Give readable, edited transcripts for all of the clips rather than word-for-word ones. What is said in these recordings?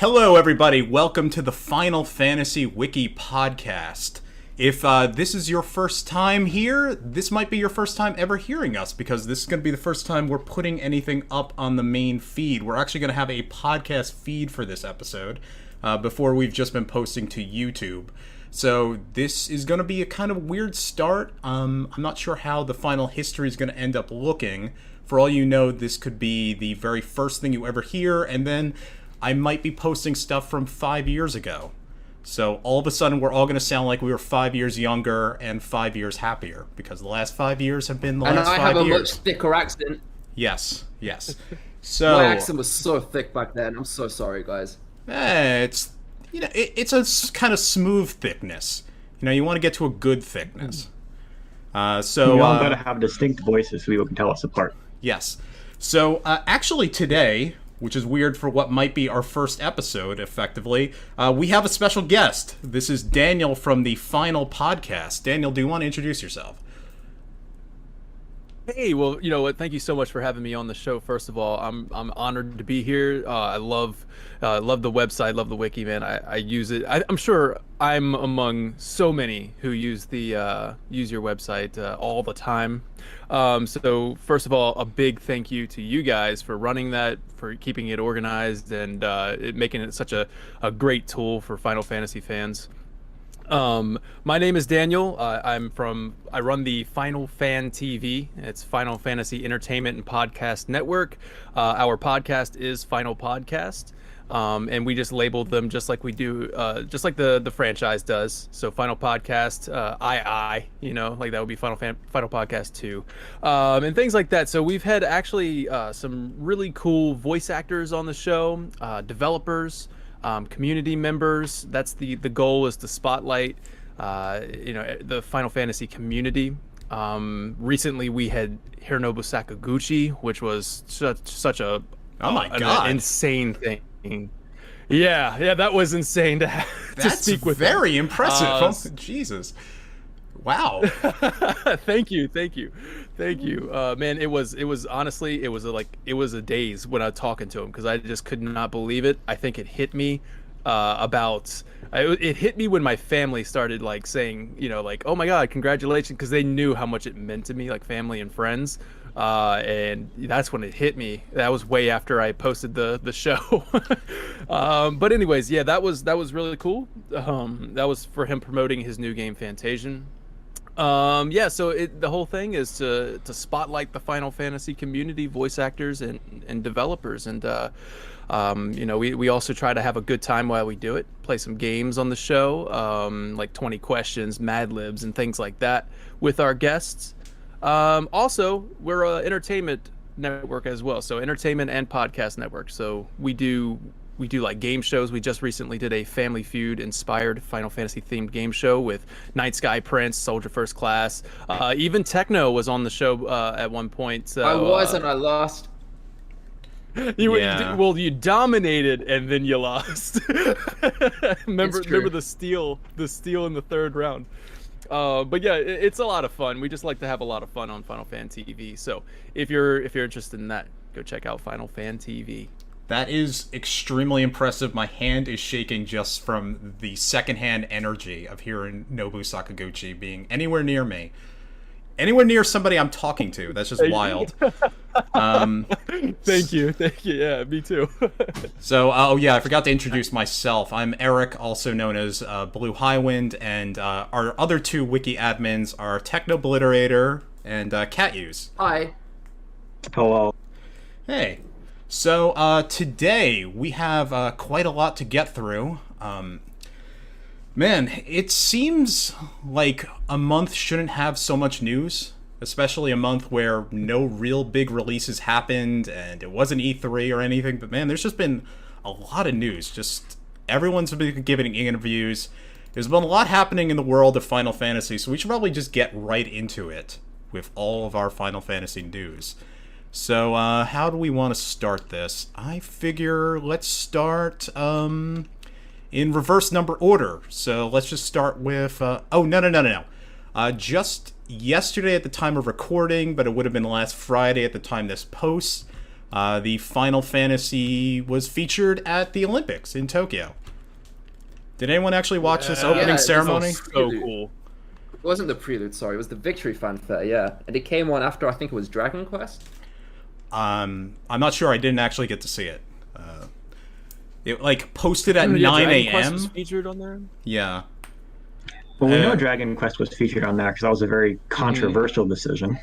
Hello, everybody. Welcome to the Final Fantasy Wiki Podcast. If this is your first time here, this might be your first time ever hearing us, because this is going to be the first time we're putting anything up on the main feed. We're actually going to have a podcast feed for this episode, before we've just been posting to YouTube. So this is going to be a kind of weird start. I'm not sure how the final history is going to end up looking. For all you know, this could be the very first thing you ever hear, and then I might be posting stuff from 5 years ago. So all of a sudden, we're all going to sound like we were 5 years younger and 5 years happier, because the last 5 years have been the last 5 years. And I have a much thicker accent. Yes. So my accent was so thick back then. I'm so sorry, guys. It's a kind of smooth thickness. You want to get to a good thickness. We all gotta have distinct voices so people can tell us apart. Yes. So actually today, which is weird for what might be our first episode, effectively, we have a special guest. This is Daniel from the Final Podcast. Daniel, do you want to introduce yourself? Hey, well, you know what? Thank you so much for having me on the show. First of all, I'm honored to be here. I love the website, love the wiki, man. I use it. I'm sure I'm among so many who use your website all the time. So first of all, a big thank you to you guys for running that, for keeping it organized, and making it such a great tool for Final Fantasy fans. My name is Daniel. I run the Final Fan TV. It's Final Fantasy Entertainment and Podcast Network. Our podcast is Final Podcast. And we just labeled them just like we do, just like the franchise does. So Final Podcast, like that would be Final Podcast 2, and things like that. So we've had actually some really cool voice actors on the show, developers, community members. That's the goal, is to spotlight the Final Fantasy community. Recently we had Hironobu Sakaguchi, which was such a an insane thing. Yeah, that was insane to speak with. That's very impressive. Jesus, wow. Thank you. Man, it was honestly, it was a daze when I was talking to him, because I just could not believe it. I think it hit me it hit me when my family started saying, oh my God, congratulations, because they knew how much it meant to me, like family and friends. And that's when it hit me. That was way after I posted the show. But anyways, yeah, that was really cool. That was for him promoting his new game, Fantasian. So the whole thing is to spotlight the Final Fantasy community, voice actors and developers, and we also try to have a good time while we do it. Play some games on the show, like 20 questions, Mad Libs, and things like that with our guests. Also, we're an entertainment network as well, so entertainment and podcast network. So we do like game shows. We just recently did a Family Feud inspired Final Fantasy themed game show with Night Sky Prince, Soldier First Class. Even Techno was on the show at one point. So, I was, and I lost. You dominated and then you lost. remember the steal in the third round. But yeah, it's a lot of fun. We just like to have a lot of fun on Final Fan TV. So if you're interested in that, go check out Final Fan TV. That is extremely impressive. My hand is shaking just from the secondhand energy of hearing Nobu Sakaguchi being anywhere near me. Anywhere near somebody I'm talking to. That's just wild. Thank you. Yeah, me too. So, I forgot to introduce myself. I'm Eric, also known as Blue Highwind, and our other two wiki admins are Technobliterator and Catuse. Hi. Hello. Hey. So, today we have quite a lot to get through. Man, it seems like a month shouldn't have so much news, especially a month where no real big releases happened and it wasn't E3 or anything, but man, there's just been a lot of news. Just everyone's been giving interviews. There's been a lot happening in the world of Final Fantasy, so we should probably just get right into it with all of our Final Fantasy news. So, how do we want to start this? I figure let's start, in reverse number order. So let's just start with, no. Just yesterday at the time of recording, but it would have been last Friday at the time this posts, the Final Fantasy was featured at the Olympics in Tokyo. Did anyone actually watch this opening ceremony? So cool. It wasn't the prelude, sorry. It was the victory fanfare, yeah. And it came on after, I think it was Dragon Quest? I'm not sure. I didn't actually get to see it. It like posted at Yeah, 9 Dragon Quest a.m. was featured on there? Yeah. Well, we know Dragon Quest was featured on there because that was a very controversial decision.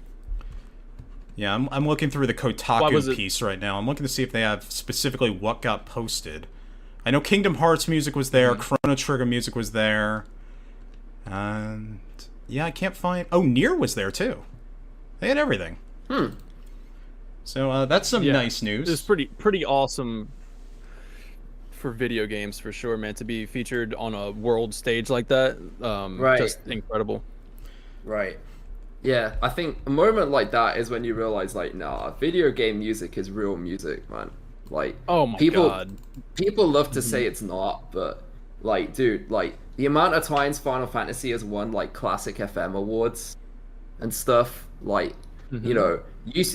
Yeah, I'm looking through the Kotaku piece right now. I'm looking to see if they have specifically what got posted. I know Kingdom Hearts music was there, Chrono Trigger music was there, and yeah, I can't find... Oh, Nier was there too. They had everything. So that's some nice news. It's pretty awesome for video games for sure, man. To be featured on a world stage like that, just incredible. Right. Yeah, I think a moment like that is when you realize, like, nah, video game music is real music, man. Like, oh my god, people love to say it's not, but like, dude, like the amount of times Final Fantasy has won like classic FM awards and stuff, like, you know,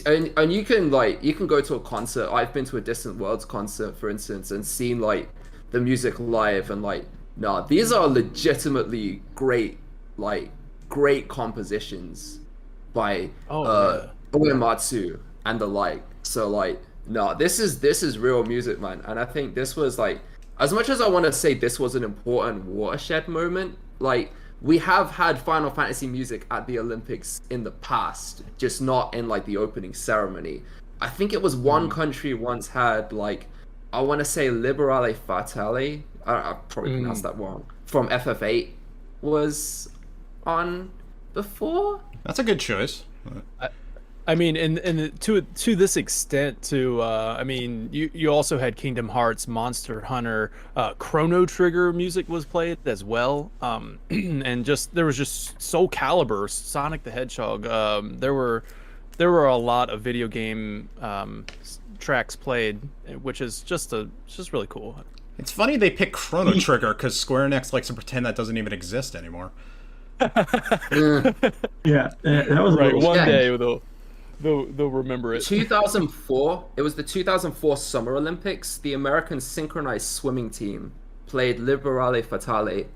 and you can go to a concert. I've been to a Distant Worlds concert, for instance, and seen like the music live, and like, nah, these are legitimately great compositions by Uematsu and the like. So like, no, this is real music, man. And I think this was like, as much as I want to say this was an important watershed moment, like, we have had Final Fantasy music at the Olympics in the past, just not in like the opening ceremony. I think it was one country once had, like, I want to say Liberale Fatale. I probably pronounced that wrong. From FF8 was on before. That's a good choice. I mean, and to this extent, too. I mean, you also had Kingdom Hearts, Monster Hunter, Chrono Trigger music was played as well, and there was just Soul Calibur, Sonic the Hedgehog. There were a lot of video game tracks played, which is just really cool. It's funny they pick Chrono Trigger because Square Enix likes to pretend that doesn't even exist anymore. Yeah, that was right. One day they'll remember it. 2004. It was the 2004 Summer Olympics. The American synchronized swimming team played Liberale Fatale.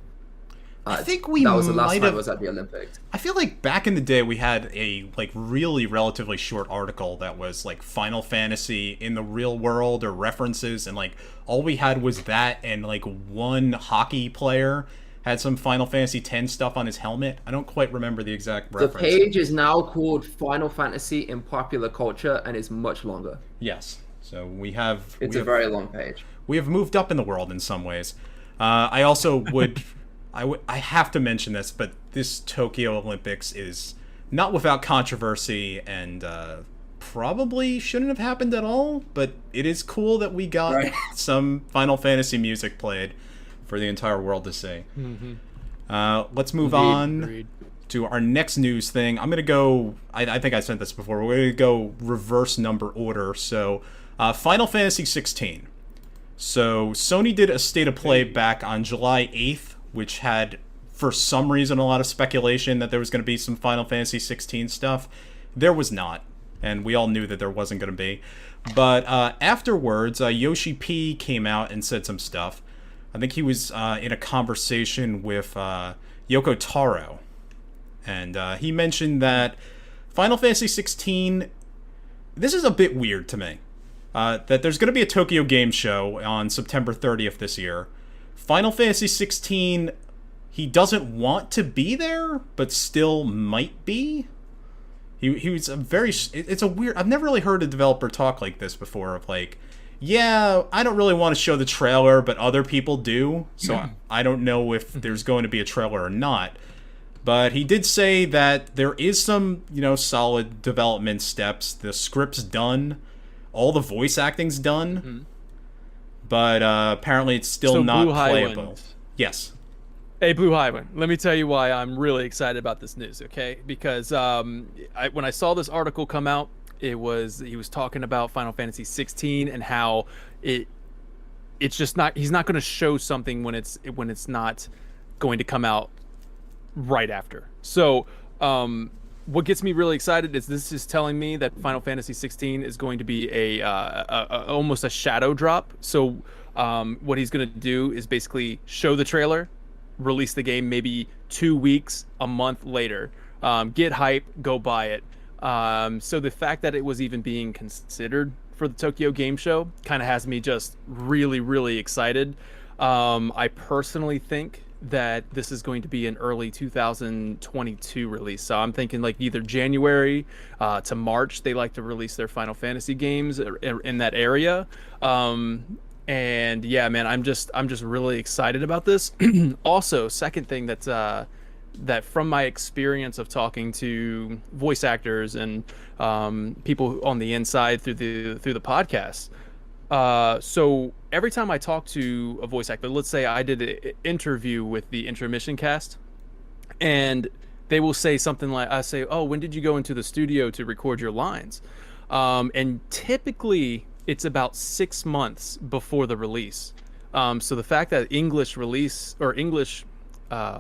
I think we that was the last time it was at the Olympics. I feel like back in the day we had a like really relatively short article that was like Final Fantasy in the real world or references, and like all we had was that, and like one hockey player had some Final Fantasy X stuff on his helmet. I don't quite remember the exact reference. The page is now called Final Fantasy in Popular Culture and is much longer. Yes. So we have... It's a very long page. We have moved up in the world in some ways. I also would... I have to mention this, but this Tokyo Olympics is not without controversy and probably shouldn't have happened at all, but it is cool that we got some Final Fantasy music played for the entire world to see. Let's move on to our next news thing. I'm going to go... I think I sent this before. We're going to go reverse number order. So, Final Fantasy 16. So, Sony did a state of play back on July 8th, which had, for some reason, a lot of speculation that there was going to be some Final Fantasy 16 stuff. There was not, and we all knew that there wasn't going to be. But afterwards, Yoshi P came out and said some stuff. I think he was in a conversation with Yoko Taro, and he mentioned that Final Fantasy XVI, this is a bit weird to me, that there's going to be a Tokyo Game Show on September 30th this year. Final Fantasy XVI, he doesn't want to be there, but still might be. He was a very... It's a weird... I've never really heard a developer talk like this before, of like, yeah, I don't really want to show the trailer, but other people do, so I don't know if there's going to be a trailer or not. But he did say that there is some, solid development steps. The script's done. All the voice acting's done. But apparently it's still not playable. Yes. Hey, Blue Highwind, let me tell you why I'm really excited about this news, okay? Because when I saw this article come out, he was talking about Final Fantasy 16 and how it's just not, he's not going to show something when it's not going to come out right after. So what gets me really excited is this is telling me that Final Fantasy 16 is going to be a almost a shadow drop. So what he's going to do is basically show the trailer, release the game maybe 2 weeks, a month later. Get hype, go buy it. So the fact that it was even being considered for the Tokyo Game Show kind of has me just really, really excited. I personally think that this is going to be an early 2022 release. So I'm thinking like either January to March. They like to release their Final Fantasy games in that area. And yeah, man, I'm just really excited about this. Also, second thing that from my experience of talking to voice actors and people on the inside through the podcast. So every time I talk to a voice actor, let's say I did an interview with the Intermission cast, and they will say something like, I say, "Oh, when did you go into the studio to record your lines?" And typically it's about 6 months before the release. So the fact that English release or English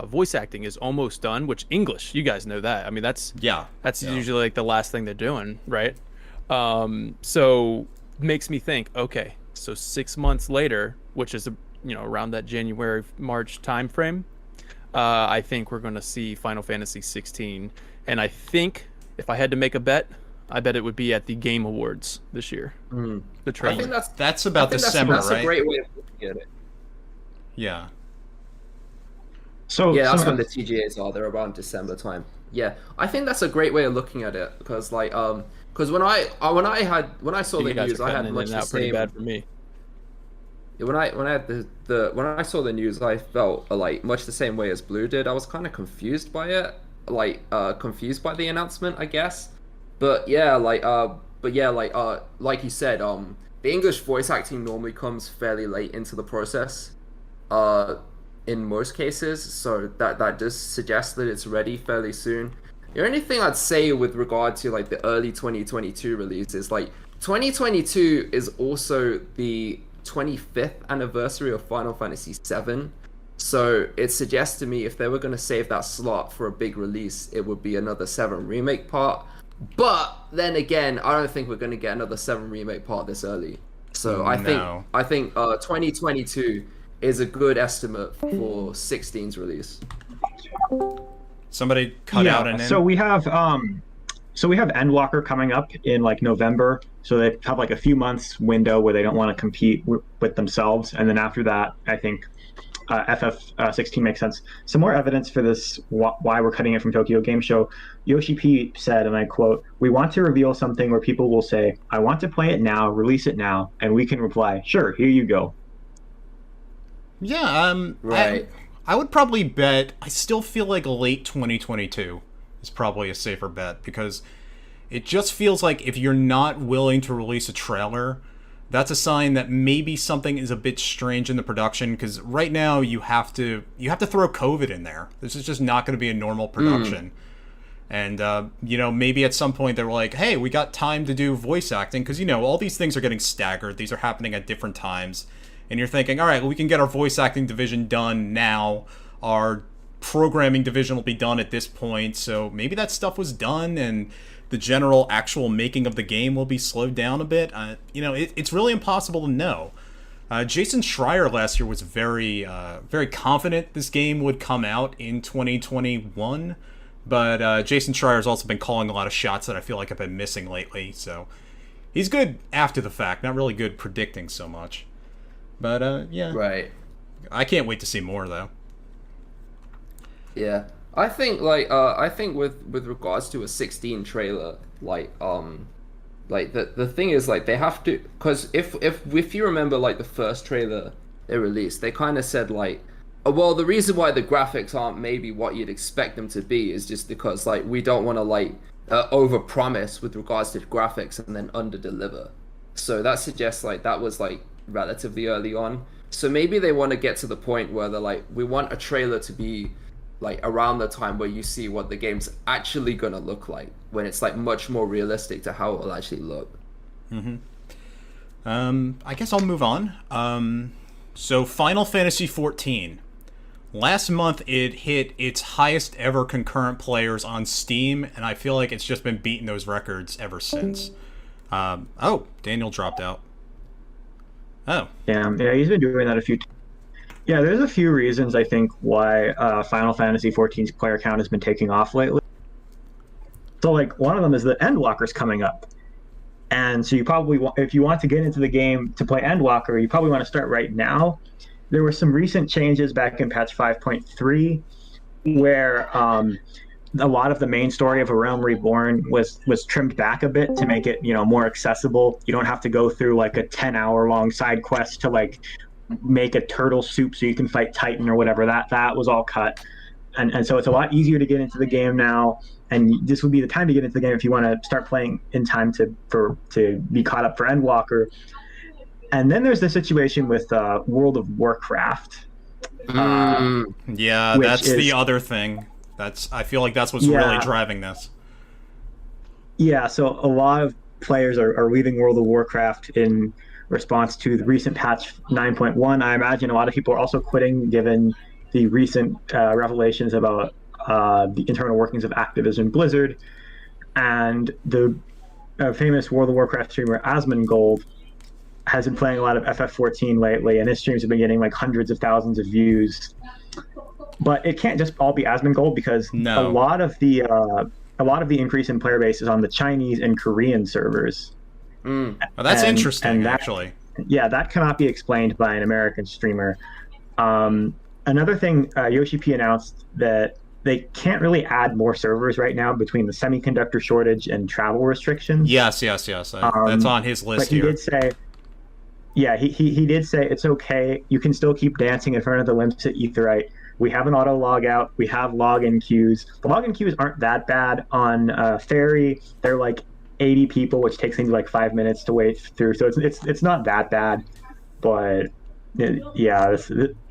voice acting is almost done, which English, you guys know that. I mean, that's usually like the last thing they're doing, right? So makes me think, okay, so 6 months later, which is around that January March time frame, I think we're going to see Final Fantasy 16, and I think if I had to make a bet, I bet it would be at the Game Awards this year. The trailer. I think that's about December, that's right? That's a great way of looking at it. Yeah. So yeah, that's when the TGAs are. They're around December time. Yeah, I think that's a great way of looking at it because when I saw the news, I had much the same. Pretty bad for me. Yeah, when I saw the news, I felt like much the same way as Blue did. I was kind of confused by it, confused by the announcement, I guess. But yeah, like you said, the English voice acting normally comes fairly late into the process, in most cases. So that does suggest that it's ready fairly soon. The only thing I'd say with regard to like the early 2022 release is like 2022 is also the 25th anniversary of Final Fantasy VII. So it suggests to me if they were going to save that slot for a big release, it would be another 7 remake part. But then again, I don't think we're going to get another 7 remake part this early. So I think 2022 is a good estimate for 16's release. Somebody cut out an end. So we have Endwalker coming up in like November. So they have like a few months window where they don't want to compete with themselves, and then after that, I think FF16 makes sense. Some more evidence for this, why we're cutting it from Tokyo Game Show. Yoshi P said, and I quote, "We want to reveal something where people will say, 'I want to play it now, release it now,' and we can reply, 'Sure, here you go.'" Yeah, right. I would probably bet, I still feel like late 2022 is probably a safer bet, because it just feels like if you're not willing to release a trailer, that's a sign that maybe something is a bit strange in the production, because right now you have to throw COVID in there. This is just not going to be a normal production. And, maybe at some point they were like, hey, we got time to do voice acting, because, all these things are getting staggered. These are happening at different times. And you're thinking, all right, we can get our voice acting division done now. Our programming division will be done at this point. So maybe that stuff was done, and the general actual making of the game will be slowed down a bit. It's really impossible to know. Jason Schreier last year was very, very confident this game would come out in 2021. But Jason Schreier's also been calling a lot of shots that I feel like I've been missing lately. So he's good after the fact, not really good predicting so much. But, yeah. Right. I can't wait to see more, though. Yeah. I think with regards to a 16 trailer, the thing is, like, they have to, because if you remember, like, the first trailer they released, they kind of said, like, well, the reason why the graphics aren't maybe what you'd expect them to be is just because, like, we don't want to, like, over-promise with regards to graphics and then under-deliver. So that suggests, like, that was, like, relatively early on. So maybe they want to get to the point where they're like, we want a trailer to be like around the time where you see what the game's actually gonna look like, when it's like much more realistic to how it will actually look. I guess I'll move on. So Final Fantasy XIV. Last month, it hit its highest ever concurrent players on Steam, and I feel like it's just been beating those records ever since. Oh, Daniel dropped out. Oh. Yeah, he's been doing that a few times. Yeah, there's a few reasons, I think, why Final Fantasy XIV's player count has been taking off lately. So, like, one of them is that Endwalker's coming up. And so you probably, if you want to get into the game to play Endwalker, you probably want to start right now. There were some recent changes back in patch 5.3 where a lot of the main story of A Realm Reborn was trimmed back a bit to make it, more accessible. You don't have to go through like a 10-hour long side quest to like make a turtle soup so you can fight Titan or whatever. That was all cut. And so it's a lot easier to get into the game now. And this would be the time to get into the game if you want to start playing in time to be caught up for Endwalker. And then there's the situation with World of Warcraft. Yeah, that's the other thing. I feel like that's what's really driving this. Yeah, so a lot of players are leaving World of Warcraft in response to the recent patch 9.1. I imagine a lot of people are also quitting given the recent revelations about the internal workings of Activision Blizzard. And the famous World of Warcraft streamer Asmongold has been playing a lot of FF14 lately, and his streams have been getting like hundreds of thousands of views. But it can't just all be Asmongold because a lot of the increase in player base is on the Chinese and Korean servers. Well, that's interesting, actually. Yeah, that cannot be explained by an American streamer. Another thing, Yoshi P announced that they can't really add more servers right now between the semiconductor shortage and travel restrictions. Yes. That's on his list but he here. Did say, yeah, he did say it's okay. You can still keep dancing in front of the limps at Aetheryte. We have an auto log out. We have login queues. The login queues aren't that bad on Fairy. They're like 80 people, which takes things like 5 minutes to wait through. So it's not that bad, but yeah,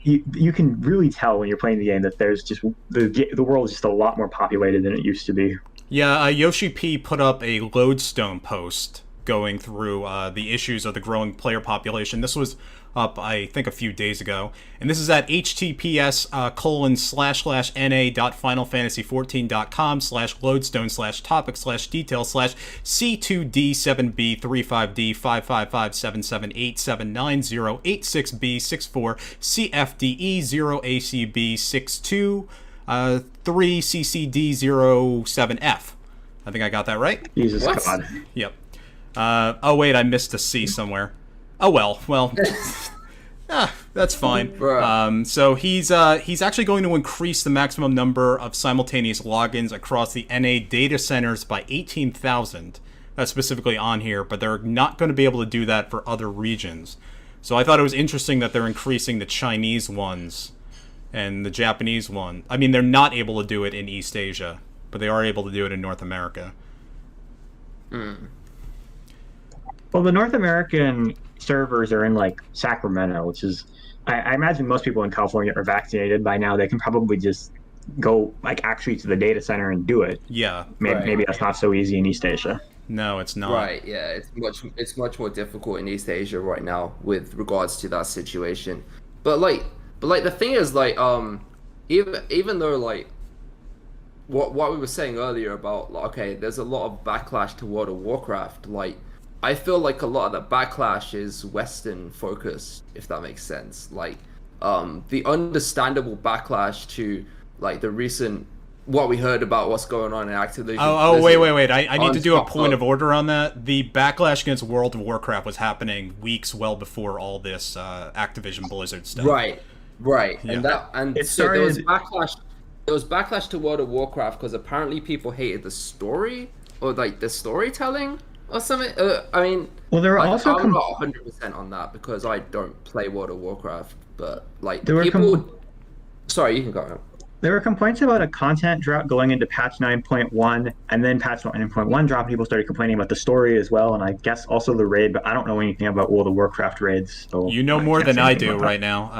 you can really tell when you're playing the game that there's just the world is just a lot more populated than it used to be. Yeah, Yoshi P put up a lodestone post going through the issues of the growing player population. This was up, I think, a few days ago. And this is at https://na.finalfantasy14.com/lodestone/topic/details/c2d7b35d55778790860b64 3ccd07f. I think I got that right? Jesus God. Yep. Oh wait, I missed a C somewhere. Oh well. That's fine. So he's actually going to increase the maximum number of simultaneous logins across the NA data centers by 18,000. That's specifically on here, but they're not going to be able to do that for other regions. So I thought it was interesting that they're increasing the Chinese ones and the Japanese one. I mean, they're not able to do it in East Asia, but they are able to do it in North America. Well, the North American servers are in like Sacramento, which is, I imagine most people in California are vaccinated by now. They can probably just go like actually to the data center and do it. Yeah. Maybe that's not so easy in East Asia. No, it's not. Right, yeah, it's much more difficult in East Asia right now with regards to that situation. But the thing is, like, even though, like, what we were saying earlier about, like, okay, there's a lot of backlash to World of Warcraft, like, I feel like a lot of the backlash is Western focused, if that makes sense. Like, the understandable backlash to, like, the recent, what we heard about what's going on in Activision. Wait. I need to do a point of order on that. The backlash against World of Warcraft was happening weeks well before all this Activision Blizzard stuff. Right. Yeah. So there was backlash to World of Warcraft because apparently people hated the story or like the storytelling or something. I mean, well, there are also I'm not 100% on that because I don't play World of Warcraft, but like people. Sorry, you can go on. There were complaints about a content drought going into patch 9.1, and then patch 9.1 dropped. People started complaining about the story as well, and I guess also the raid, but I don't know anything about World of Warcraft raids. So you know more than I do right now.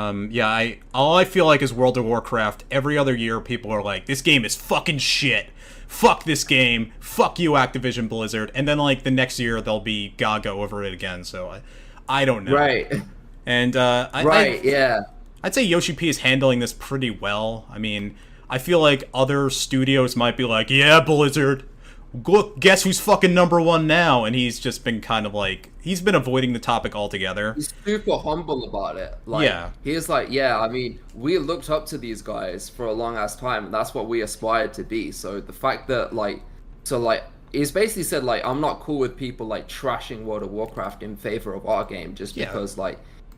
All I feel like is World of Warcraft. Every other year, people are like, this game is fucking shit. Fuck this game. Fuck you, Activision Blizzard. And then, like, the next year, they'll be gaga over it again, so I don't know. Right. And, yeah. I'd say Yoshi P is handling this pretty well. I mean, I feel like other studios might be like, yeah, Blizzard, guess who's fucking #1 now? And he's just been kind of like, he's been avoiding the topic altogether. He's super humble about it. Like, yeah. He's like, yeah, I mean, we looked up to these guys for a long ass time, and that's what we aspired to be. So the fact that, like, he's basically said, like, I'm not cool with people, like, trashing World of Warcraft in favor of our game just because, like,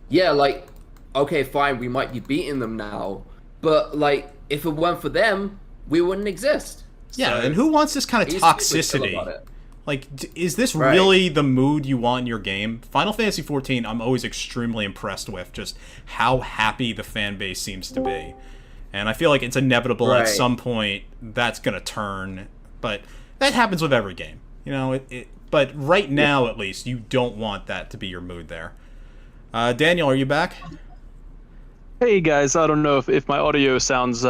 yeah, like, okay, fine, we might be beating them now, but, like, if it weren't for them, we wouldn't exist. Yeah, and who wants this kind of toxicity? Like, is this really the mood you want in your game? Final Fantasy XIV, I'm always extremely impressed with just how happy the fan base seems to be. And I feel like it's inevitable at some point that's going to turn, but that happens with every game. You know, but right now, at least, you don't want that to be your mood there. Daniel, are you back? Hey guys, I don't know if my audio sounds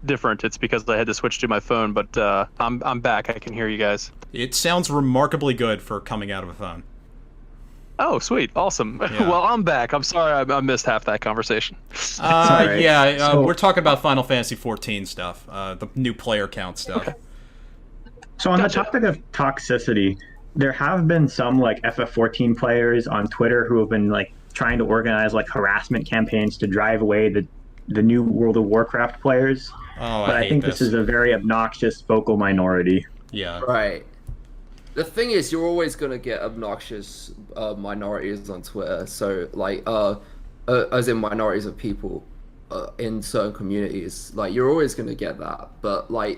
different. It's because I had to switch to my phone, but I'm back. I can hear you guys. It sounds remarkably good for coming out of a phone. Oh, sweet. Awesome. Yeah. Well, I'm back. I'm sorry I missed half that conversation. We're talking about Final Fantasy XIV stuff, the new player count stuff. Okay. So on the topic of toxicity, there have been some like FF14 players on Twitter who have been like trying to organize like harassment campaigns to drive away the new World of Warcraft players. Oh, but I think this is a very obnoxious vocal minority. Yeah. Right. The thing is, you're always gonna get obnoxious minorities on Twitter. So, like, as in minorities of people in certain communities, like, you're always gonna get that. But I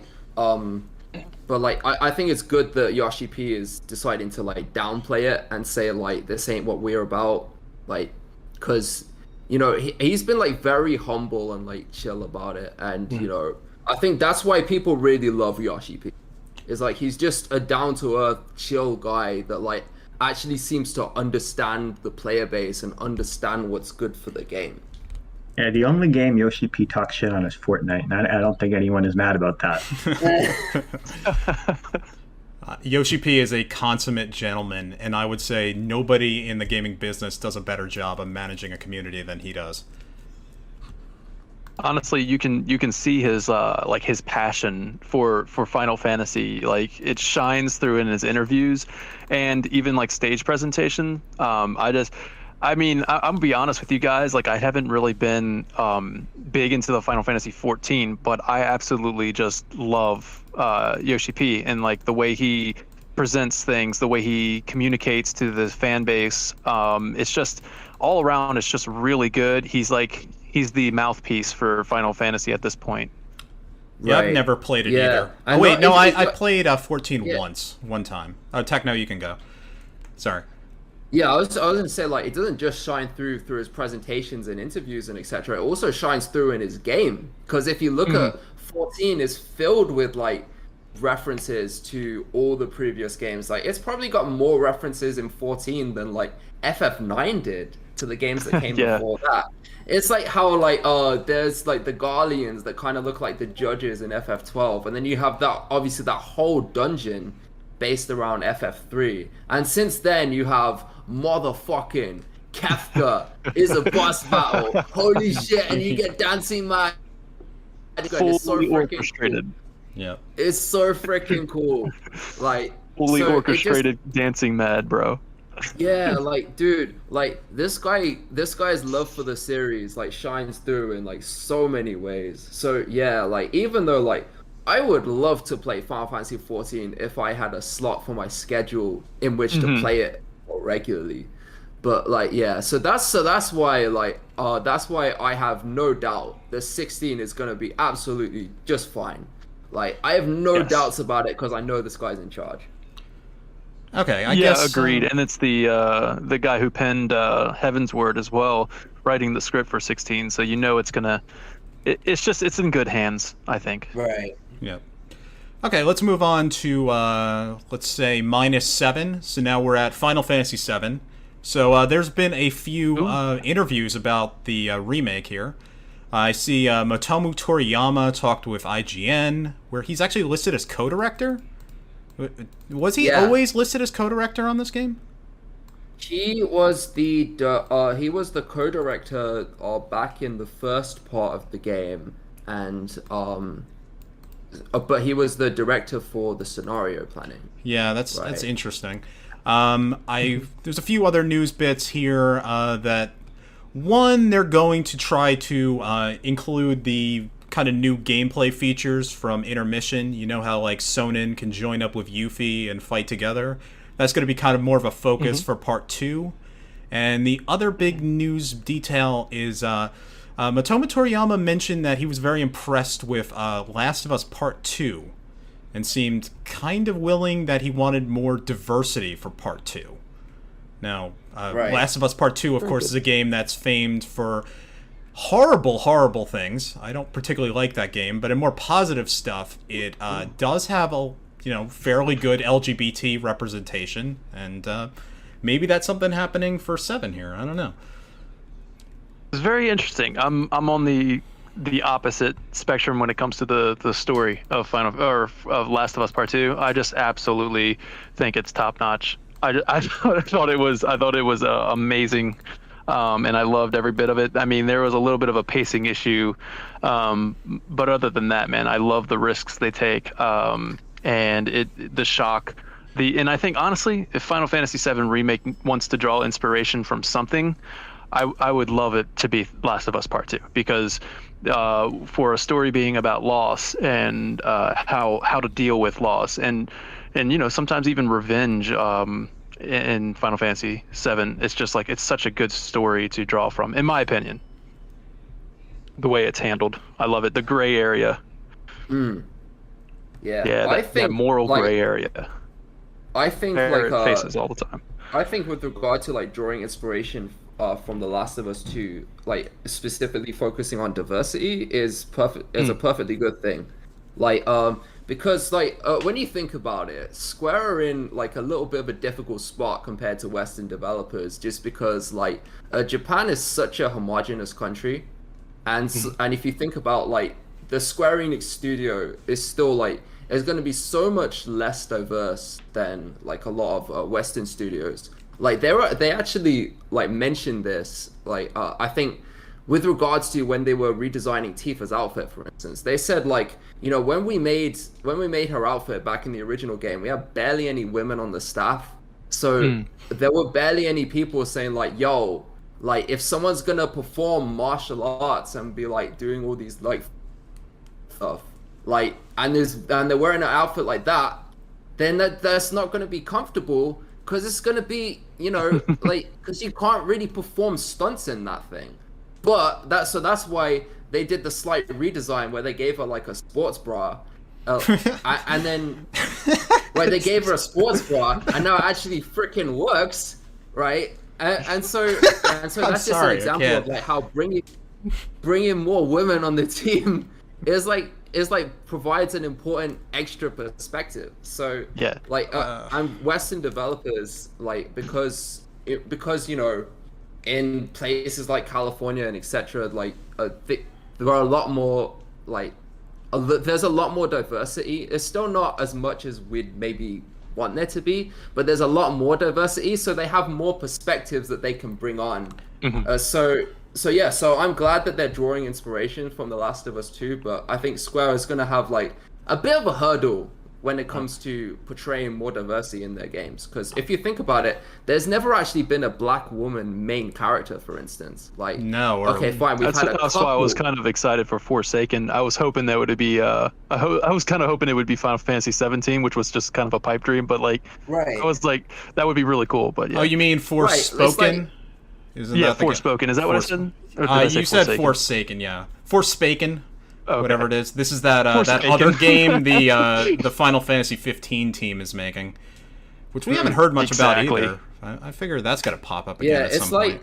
think it's good that Yoshi P is deciding to like downplay it and say like this ain't what we're about, like, because you know he's been like very humble and like chill about it, and you know I think that's why people really love Yoshi P. Is like he's just a down-to-earth, chill guy that like actually seems to understand the player base and understand what's good for the game. Yeah, the only game Yoshi P talks shit on is Fortnite, and I don't think anyone is mad about that. Yoshi P is a consummate gentleman, and I would say nobody in the gaming business does a better job of managing a community than he does. Honestly, you can see his like his passion for Final Fantasy. Like it shines through in his interviews, and even like stage presentation. I'm gonna be honest with you guys. Like I haven't really been big into the Final Fantasy 14, but I absolutely just love Yoshi P and like the way he presents things, the way he communicates to the fan base. It's just all around. It's just really good. He's the mouthpiece for Final Fantasy at this point. Yeah, Right. I've never played it either. I played 14 one time. Oh, Techno, you can go. Sorry. Yeah, I was gonna say like it doesn't just shine through his presentations and interviews and etc. It also shines through in his game, because if you look at 14, is filled with like references to all the previous games. Like it's probably got more references in 14 than like FF9 did to the games that came before that. It's like how like there's like the Guardians that kind of look like the judges in FF12, and then you have that obviously that whole dungeon based around FF3, and since then you have motherfucking Kefka is a boss battle. Holy shit! And you get Dancing Man. It's so freaking orchestrated. Cool. Yeah. It's so freaking cool. Like Fully so orchestrated Dancing Mad, bro. Yeah, like dude, like this guy's love for the series like shines through in like so many ways. So yeah, like even though like I would love to play Final Fantasy 14 if I had a slot for my schedule in which to play it regularly. But like yeah, so that's why like that's why I have no doubt that 16 is gonna be absolutely just fine. Like I have no doubts about it because I know this guy's in charge. Okay, I guess agreed. And it's the guy who penned Heaven's Word as well, writing the script for 16. So you know it's gonna, it's in good hands, I think. Right. Yeah. Okay, let's move on to let's say -7. So now we're at Final Fantasy VII. So there's been a few interviews about the remake here. I see Motomu Toriyama talked with IGN, where he's actually listed as co-director. Was he always listed as co-director on this game? He was the co-director back in the first part of the game, and but he was the director for the scenario planning. Yeah, that's interesting. There's a few other news bits here that one, they're going to try to include the kind of new gameplay features from Intermission. You know how like Sonin can join up with Yuffie and fight together? That's going to be kind of more of a focus for Part 2. And the other big news detail is Motomo Toriyama mentioned that he was very impressed with Last of Us Part 2 and seemed kind of willing that he wanted more diversity for Part 2. Now, Last of Us Part 2, of course, is a game that's famed for horrible, horrible things. I don't particularly like that game, but in more positive stuff, it does have a fairly good LGBT representation, and maybe that's something happening for 7 here. I don't know. It's very interesting. I'm on the opposite spectrum when it comes to the story of of Last of Us Part 2. I just absolutely think it's top notch. I thought it was amazing, and I loved every bit of it. I mean, there was a little bit of a pacing issue, but other than that, man, I love the risks they take. And the shock, and I think honestly, if Final Fantasy VII Remake wants to draw inspiration from something, I would love it to be Last of Us Part 2, because for a story being about loss and how to deal with loss and sometimes even revenge in Final Fantasy VII, it's just like it's such a good story to draw from, in my opinion. The way it's handled, I love it. The gray area. Yeah, I think that moral gray area. I think faces all the time. I think with regard to like drawing inspiration from The Last of Us 2, like specifically focusing on diversity is a perfectly good thing. Like because like when you think about it, Square are in like a little bit of a difficult spot compared to Western developers, just because like Japan is such a homogenous country, and if you think about like the Square Enix studio is still like is going to be so much less diverse than like a lot of Western studios. Like they actually like mentioned this, like I think with regards to when they were redesigning Tifa's outfit, for instance, they said like, when we made her outfit back in the original game, we had barely any women on the staff, so there were barely any people saying like, yo, like if someone's gonna perform martial arts and be like doing all these like stuff, like and they're wearing an outfit like that, then that's not going to be comfortable, because it's going to be like, because you can't really perform stunts in that thing. But that's why they did the slight redesign where they gave her like a sports bra, and then where they gave her a sports bra, and now it actually freaking works, right? And so that's just an example of like how bringing more women on the team is like provides an important extra perspective. So like and Western developers, like because in places like California and etc., like there are a lot more like there's a lot more diversity. It's still not as much as we'd maybe want there to be, but there's a lot more diversity, so they have more perspectives that they can bring on. So I'm glad that they're drawing inspiration from The Last of Us 2, but I think Square is going to have like a bit of a hurdle when it comes to portraying more diversity in their games. Because if you think about it, there's never actually been a black woman main character, for instance. Like, no. Okay, fine. That's why I was kind of excited for Forsaken. I was hoping that would be I was kind of hoping it would be Final Fantasy 17, which was just kind of a pipe dream. But like, I was like, that would be really cool. But yeah. Oh, you mean Forspoken? Forspoken. Is that what I said? Or did I say you said Forsaken, yeah. Forspoken, whatever it is. This is that other game the Final Fantasy 15 team is making, which we haven't heard much about either. I figure that's got to pop up again at some point.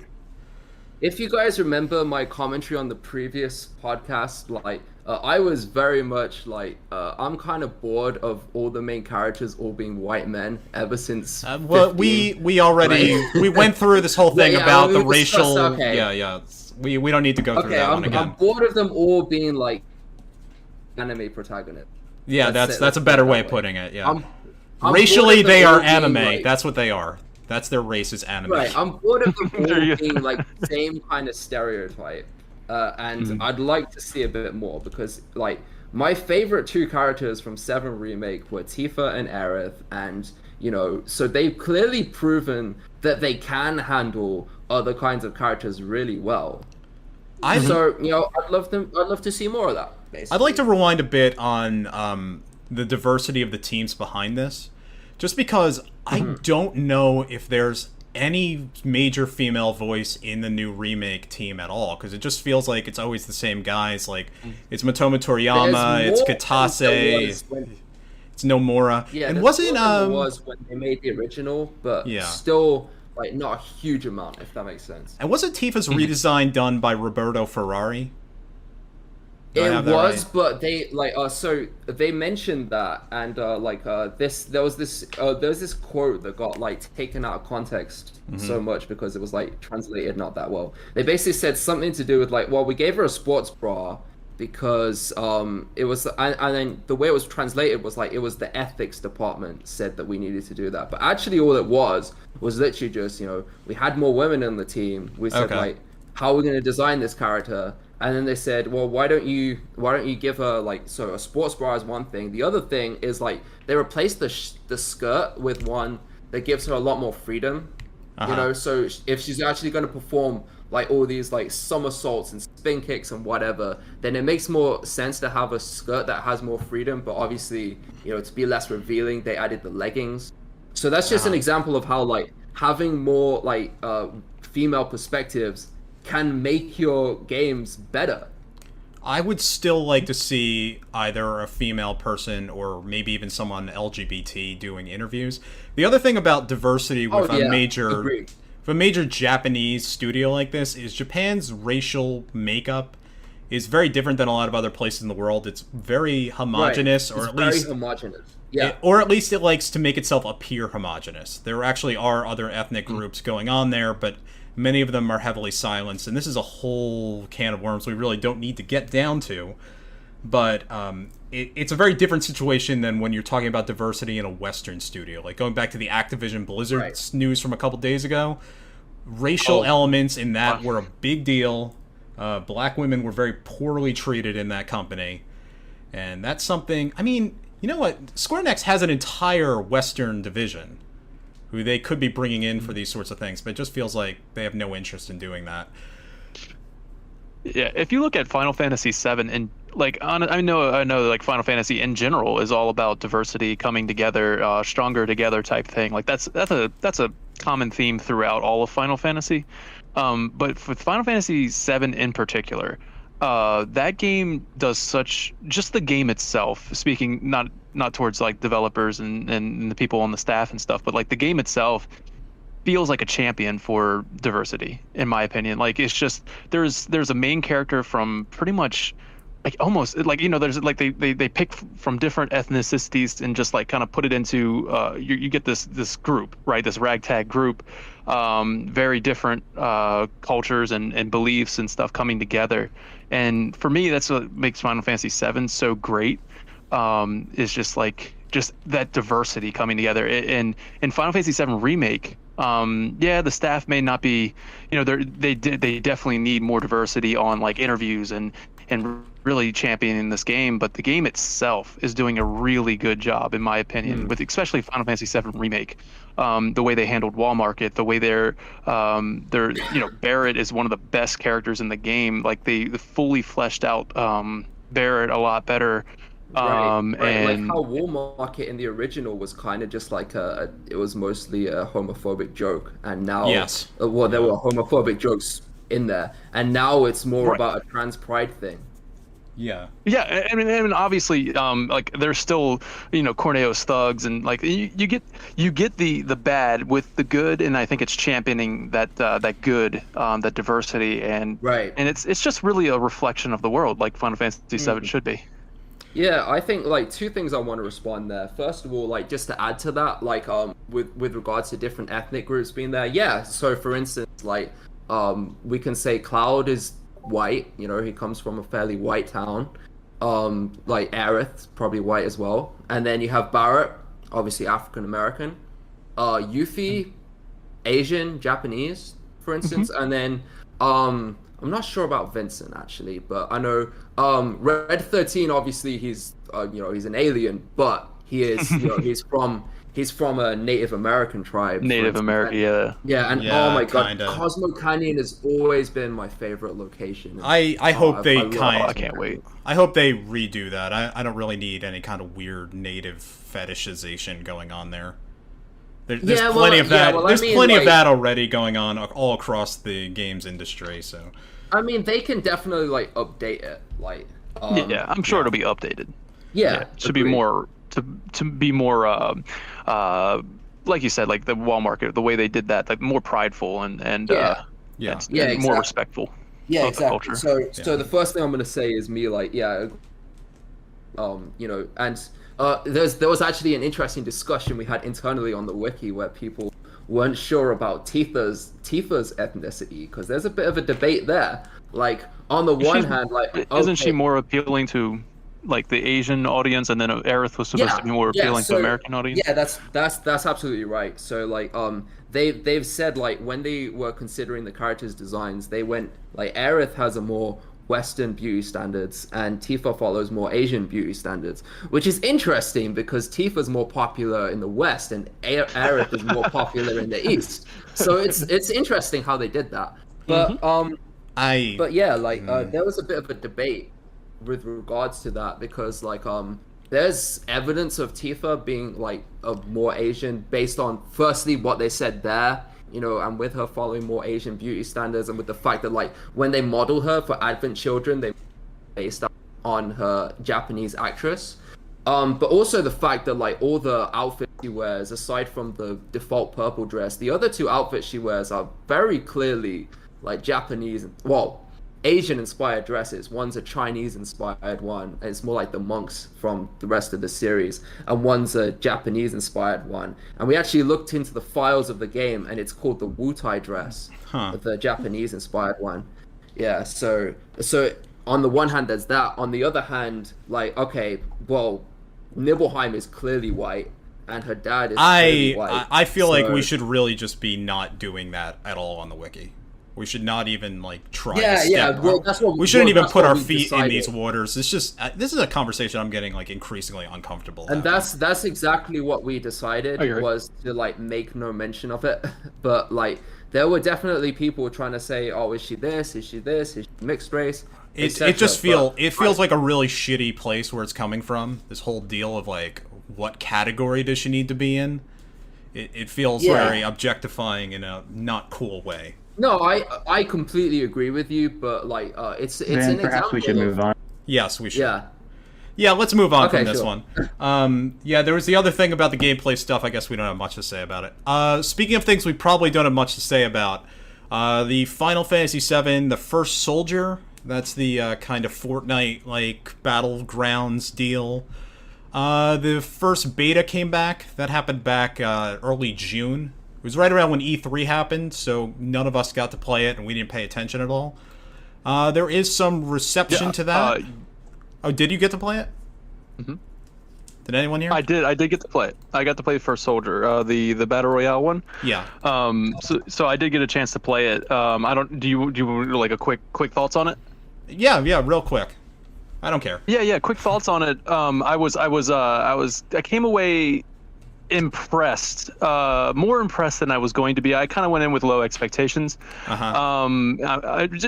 If you guys remember my commentary on the previous podcast, like I was very much like I'm kind of bored of all the main characters all being white men ever since. Well, 15, we already we went through this whole thing about the racial. Okay. We don't need to go through that one again. I'm bored of them all being like anime protagonists. Yeah, that's a better way of putting it. Yeah, racially they are anime. Like, that's what they are. That's their race is anime. Right, I'm bored of them all being like the same kind of stereotype, and I'd like to see a bit more because like my favorite two characters from 7 Remake were Tifa and Aerith, and you know, so they've clearly proven that they can handle other kinds of characters really well. So you know, I'd love to see more of that. Basically. I'd like to rewind a bit on the diversity of the teams behind this, just because I don't know if there's any major female voice in the new remake team at all, because it just feels like it's always the same guys. Like it's Motomo Toriyama, it's Katase, it's Nomura. Yeah, and wasn't was when they made the original, but still like not a huge amount, if that makes sense. And wasn't Tifa's redesign done by Roberto Ferrari? It was, right? But they like so they mentioned that, and there was this quote that got like taken out of context so much because it was like translated not that well. They basically said something to do with like, well, we gave her a sports bra because it was, and then the way it was translated was like it was the ethics department said that we needed to do that, but actually all it was literally just, you know, we had more women in the team. We said like, how are we going to design this character? And then they said, well, why don't you give her like, so a sports bra is one thing. The other thing is like they replaced the skirt with one that gives her a lot more freedom. You know, so if she's actually going to perform like all these like somersaults and spin kicks and whatever, then it makes more sense to have a skirt that has more freedom. But obviously, you know, to be less revealing, they added the leggings. So that's just an example of how like having more like female perspectives can make your games better. I would still like to see either a female person or maybe even someone LGBT doing interviews. The other thing about diversity with a major Japanese studio like this is Japan's racial makeup is very different than a lot of other places in the world. It's very homogenous, or at least very homogenous. Yeah. Or at least it likes to make itself appear homogenous. There actually are other ethnic groups going on there, but many of them are heavily silenced, and this is a whole can of worms we really don't need to get down to. But it's a very different situation than when you're talking about diversity in a Western studio. Like going back to the Activision Blizzard news from a couple days ago, racial elements in that were a big deal. Black women were very poorly treated in that company. And that's something, I mean, you know what? Square Enix has an entire Western division who they could be bringing in for these sorts of things, but it just feels like they have no interest in doing that. Yeah, if you look at Final Fantasy VII, and like I know like Final Fantasy in general is all about diversity, coming together, stronger together type thing. Like that's a common theme throughout all of Final Fantasy. But with Final Fantasy VII in particular, that game does just the game itself, speaking not towards like developers and the people on the staff and stuff, but like the game itself feels like a champion for diversity, in my opinion. Like it's just there's a main character from pretty much like almost like, you know, there's like they pick from different ethnicities and just like kind of put it into you get this group, right, this ragtag group, very different cultures and beliefs and stuff coming together. And for me, that's what makes Final Fantasy VII so great, is just that diversity coming together. In Final Fantasy VII Remake, the staff may not be, you know, they definitely need more diversity on like interviews and really championing this game, but the game itself is doing a really good job, in my opinion, with especially Final Fantasy VII Remake. The way they handled Wall Market, the way they're you know, Barrett is one of the best characters in the game. Like they fully fleshed out Barrett a lot better. Right. And like how Wall Market in the original was kind of just like it was mostly a homophobic joke, and now there were homophobic jokes in there, and now it's more about a trans pride thing. Yeah, I mean, obviously, like there's still, you know, Corneo's thugs, and like you get the bad with the good, and I think it's championing that good, that diversity, and it's just really a reflection of the world, like Final Fantasy VII should be. Yeah, I think like two things I want to respond there. First of all, like just to add to that, like with regards to different ethnic groups being there, yeah. So for instance, like we can say Cloud is white, you know, he comes from a fairly white town. Like Aerith, probably white as well. And then you have Barrett, obviously African American. Yuffie, Asian, Japanese, for instance, and then I'm not sure about Vincent actually, but I know Red 13. Obviously, he's he's an alien, but he is he's from a Native American tribe. Native American, yeah. Yeah, and Yeah, oh my kinda. god, Cosmo Canyon has always been my favorite location. I hope they I can't wait. I hope they redo that. I don't really need any kind of weird native fetishization going on there. There's plenty of that. There's plenty of that already going on all across the games industry. So, I mean, they can definitely like update it. Like, yeah, I'm sure it'll be updated. Yeah, it should be more to be more like you said, like the wall market, the way they did that, like more prideful and exactly. more respectful. Yeah, of the exactly. culture. So the first thing I'm gonna say is me like, and there was actually an interesting discussion we had internally on the wiki where people weren't sure about Tifa's ethnicity, because there's a bit of a debate there. Like, on the one hand, like, isn't she more appealing to like the Asian audience, and then Aerith was supposed to be more appealing to American audience? Yeah, that's absolutely right. So like they've said, like, when they were considering the characters' designs, they went like, Aerith has a more Western beauty standards and Tifa follows more Asian beauty standards, which is interesting because Tifa's more popular in the West and Aerith is more popular in the East. So it's interesting how they did that. But but yeah, like there was a bit of a debate with regards to that, because like there's evidence of Tifa being like a more Asian based on firstly what they said there, and with her following more Asian beauty standards, and with the fact that like when they model her for Advent Children, they based on her Japanese actress, but also the fact that like all the outfits she wears, aside from the default purple dress, the other two outfits she wears are very clearly like Japanese, Asian inspired dresses. One's a Chinese inspired one, and it's more like the monks from the rest of the series, and one's a Japanese inspired one. And we actually looked into the files of the game, and it's called the Wutai dress, the Japanese inspired one. Yeah, so on the one hand there's that, on the other hand, like, okay, well, Nibelheim is clearly white and her dad is clearly white. I feel like we should really just be not doing that at all on the wiki. We should not even like try to step. Well, that's what we shouldn't even put our feet decided. in these waters. It's just this is a conversation I'm getting like increasingly uncomfortable. And that's exactly what we decided, was to like make no mention of it. But like there were definitely people trying to say, oh, is she this? Is she this? Is she mixed race? It just feels like a really shitty place where it's coming from. This whole deal of like, what category does she need to be in? It feels very objectifying in a not cool way. No, I completely agree with you, but like it's an perhaps example. we should move on. Yes, we should. Yeah, let's move on from this sure. one. There was the other thing about the gameplay stuff. I guess we don't have much to say about it. Speaking of things we probably don't have much to say about, the Final Fantasy VII, the First Soldier. That's the kind of Fortnite like battlegrounds deal. The first beta came back. That happened back early June. It was right around when E3 happened, so none of us got to play it, and we didn't pay attention at all. There is some reception to that. Oh, did you get to play it? Mm-hmm. Did anyone here? I did get to play it. I got to play First Soldier, the Battle Royale one. Yeah. So I did get a chance to play it. Do you like a quick thoughts on it? Yeah, real quick. I don't care. Yeah, quick thoughts on it. I came away impressed, more impressed than I was going to be. I kind of went in with low expectations,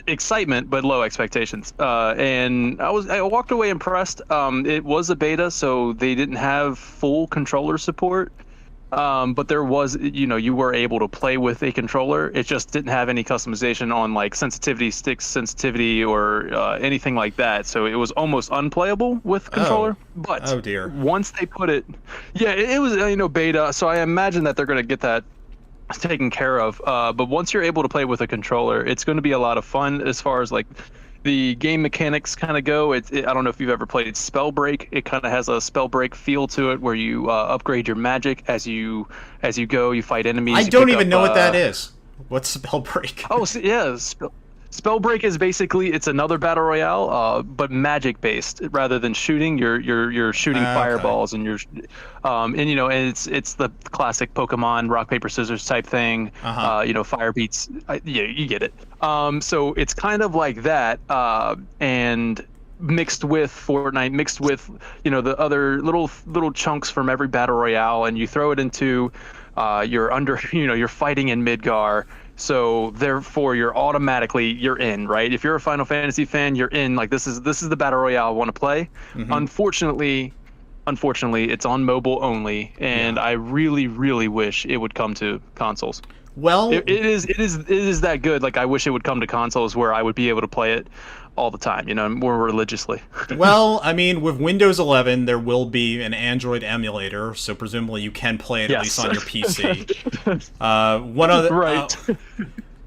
excitement, but low expectations, and I walked away impressed. It was a beta, so they didn't have full controller support, but there was, you were able to play with a controller. It just didn't have any customization on like stick sensitivity or anything like that, so it was almost unplayable with controller. But oh dear, once they put it, it was beta, so I imagine that they're going to get that taken care of. But once you're able to play with a controller, it's going to be a lot of fun as far as like the game mechanics kind of go. I don't know if you've ever played Spellbreak. It kind of has a Spellbreak feel to it, where you upgrade your magic as you go. You fight enemies. I don't even know what that is. What's Spellbreak? Oh, yeah. Spellbreak is basically it's another battle royale, but magic based rather than shooting. You're shooting fireballs and and it's the classic Pokemon rock paper scissors type thing. Fire beats. You get it. So it's kind of like that, and mixed with Fortnite, mixed with the other little chunks from every battle royale, and you throw it into you're fighting in Midgar. So therefore, you're in, right? If you're a Final Fantasy fan, you're in. Like this is the battle royale I want to play. Mm-hmm. Unfortunately, it's on mobile only, and I really, really wish it would come to consoles. Well, it is that good. Like I wish it would come to consoles where I would be able to play it all the time, more religiously. Well, I mean, with Windows 11, there will be an Android emulator, so presumably you can play it at least on your PC.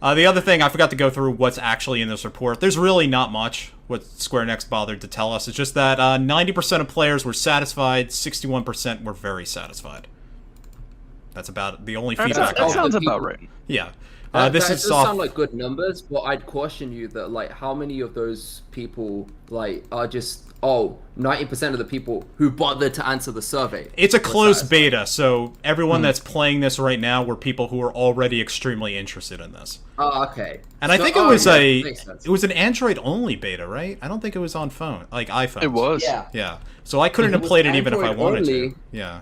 The other thing, I forgot to go through what's actually in this report. There's really not much what Square Enix bothered to tell us. It's just that 90% of players were satisfied, 61% were very satisfied. That's about the only feedback. That sounds about right. Yeah. That does sound like good numbers, but I'd caution you that like how many of those people like are just 90% of the people who bothered to answer the survey. It's a closed beta, so everyone that's playing this right now were people who are already extremely interested in this. Oh, okay. And I think it was an Android only beta, right? I don't think it was on phone, like iPhone. It was. Yeah. So I couldn't have played it even if I wanted to. Yeah.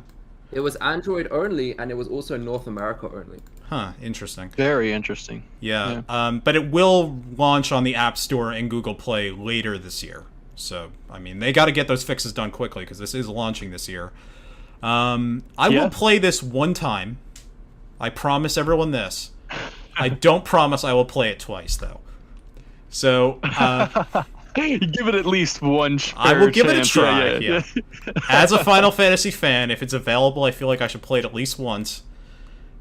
It was Android only, and it was also North America only. Huh, interesting. Very interesting. Yeah. But it will launch on the App Store and Google Play later this year. So, I mean, they got to get those fixes done quickly because this is launching this year. I will play this one time. I promise everyone this. I don't promise I will play it twice, though. So, give it at least one I will give it a try, yeah. As a Final Fantasy fan, if it's available, I feel like I should play it at least once.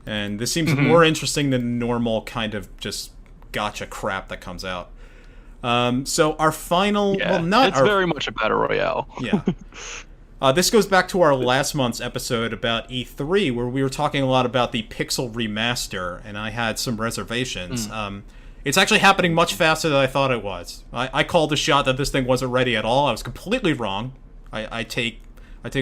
And this seems more interesting than normal kind of just gotcha crap that comes out. So our final... it's very much a battle royale. Yeah. This goes back to our last month's episode about E3, where we were talking a lot about the Pixel Remaster, and I had some reservations. It's actually happening much faster than I thought it was. I called the shot that this thing wasn't ready at all. I was completely wrong. I take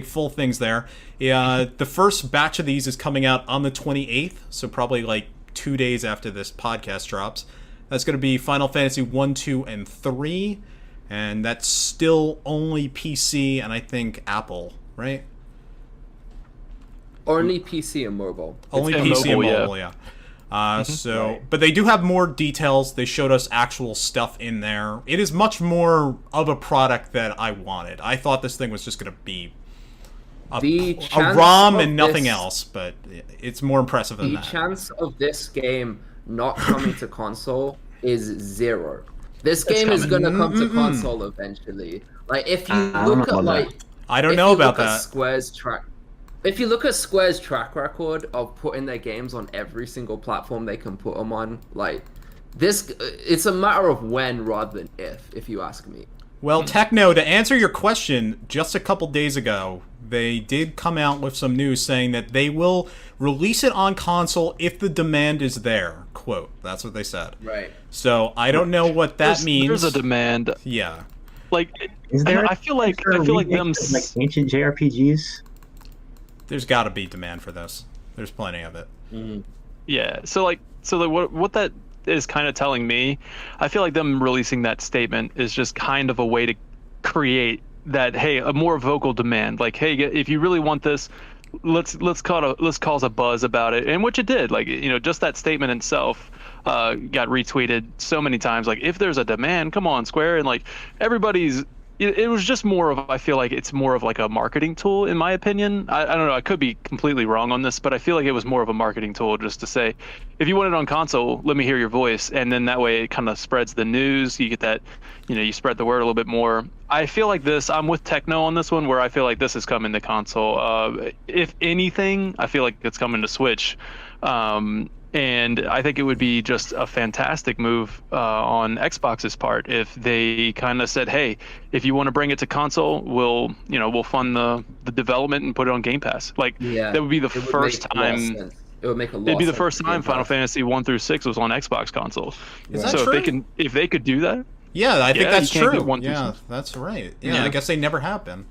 full things there. The first batch of these is coming out on the 28th, so probably like 2 days after this podcast drops. That's going to be Final Fantasy 1, 2, and 3, and that's still only PC and I think Apple, right? Only PC and mobile. Only PC and mobile, yeah. But they do have more details. They showed us actual stuff in there. It is much more of a product that I wanted. I thought this thing was just going to be a ROM and nothing else, but it's more impressive than that. The chance of this game not coming to console is 0. This game is going to come to console eventually. Like, if you look at, like... I don't know about that. If you look at Square's track record of putting their games on every single platform they can put them on, like, it's a matter of when rather than if you ask me. Well, Techno, to answer your question, just a couple days ago, they did come out with some news saying that they will release it on console if the demand is there. Quote. That's what they said. Right. So I don't know what that means. There's a demand. Yeah. Like, I feel like them like ancient JRPGs. There's got to be demand for this. There's plenty of it. Yeah. So what that is kind of telling me, I feel like them releasing that statement is just kind of a way to create that, hey, a more vocal demand. Like, hey, if you really want this, let's cause a buzz about it, and which it did. Like, just that statement itself got retweeted so many times. Like, if there's a demand, come on, Square, and like everybody's. It was just more of, I feel like it's more of like a marketing tool, in my opinion. I don't know, I could be completely wrong on this, but I feel like it was more of a marketing tool just to say, if you want it on console, let me hear your voice. And then that way it kind of spreads the news. You get that, you spread the word a little bit more. I feel like I'm with Techno on this one, where I feel like this is coming to console. If anything, I feel like it's coming to Switch. And I think it would be just a fantastic move on Xbox's part if they kind of said, "Hey, if you want to bring it to console, we'll fund the development and put it on Game Pass." Like, that would be the first time. It It would make a lot. It'd be the sense first for time Game Final Pass. Fantasy 1 through 6 was on Xbox consoles. Is that so true? if they could do that, Yeah, I think Yeah, that's you can't true. get 1 through Yeah, 6. that's right. Yeah, Yeah. I guess they never have been.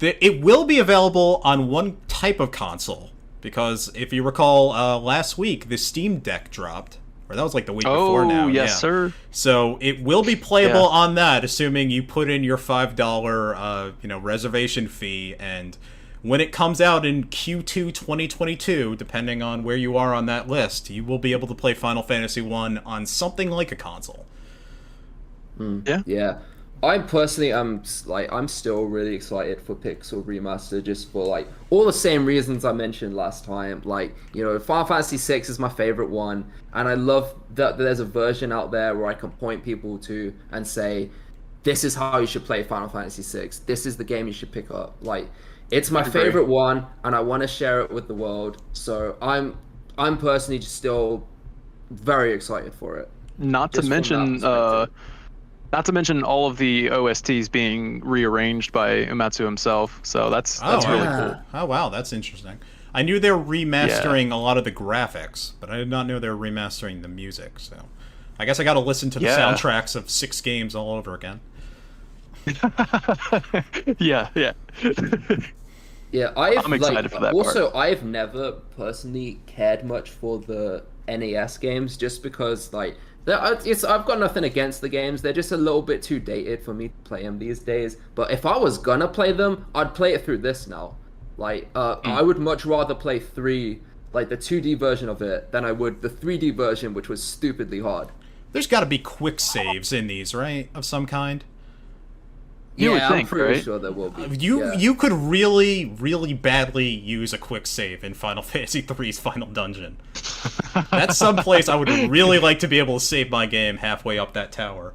It will be available on one type of console because if you recall, last week the Steam Deck dropped, or that was like the week before now. yes, yeah. sir. So it will be playable Yeah. on that, assuming you put in your $5, reservation fee, and when it comes out in Q2 2022, depending on where you are on that list, you will be able to play Final Fantasy 1 on something like a console. Yeah. I'm still really excited for Pixel Remaster just for like all the same reasons I mentioned last time. Like, Final Fantasy VI is my favorite one, and I love that there's a version out there where I can point people to and say, this is how you should play Final Fantasy VI. This is the game you should pick up. Like, it's my favorite one, and I want to share it with the world. So I'm personally just still very excited for it. Not to Just from that Not to mention all of the OSTs being rearranged by Uematsu himself, so that's really cool. Oh wow, that's interesting. I knew they were remastering a lot of the graphics, but I did not know they were remastering the music. So, I guess I got to listen to the soundtracks of 6 games all over again. Yeah. Yeah, I'm excited for that also, I've never personally cared much for the NES games, just because I've got nothing against the games. They're just a little bit too dated for me to play them these days. But if I was gonna play them, I'd play it through this now. I would much rather play 3, like the 2D version of it, than I would the 3D version, which was stupidly hard. There's got to be quick saves in these, right? Of some kind. You would I'm think, pretty right? sure there will be. You could really, really badly use a quick save in Final Fantasy III's Final Dungeon. That's some place I would really like to be able to save my game halfway up that tower.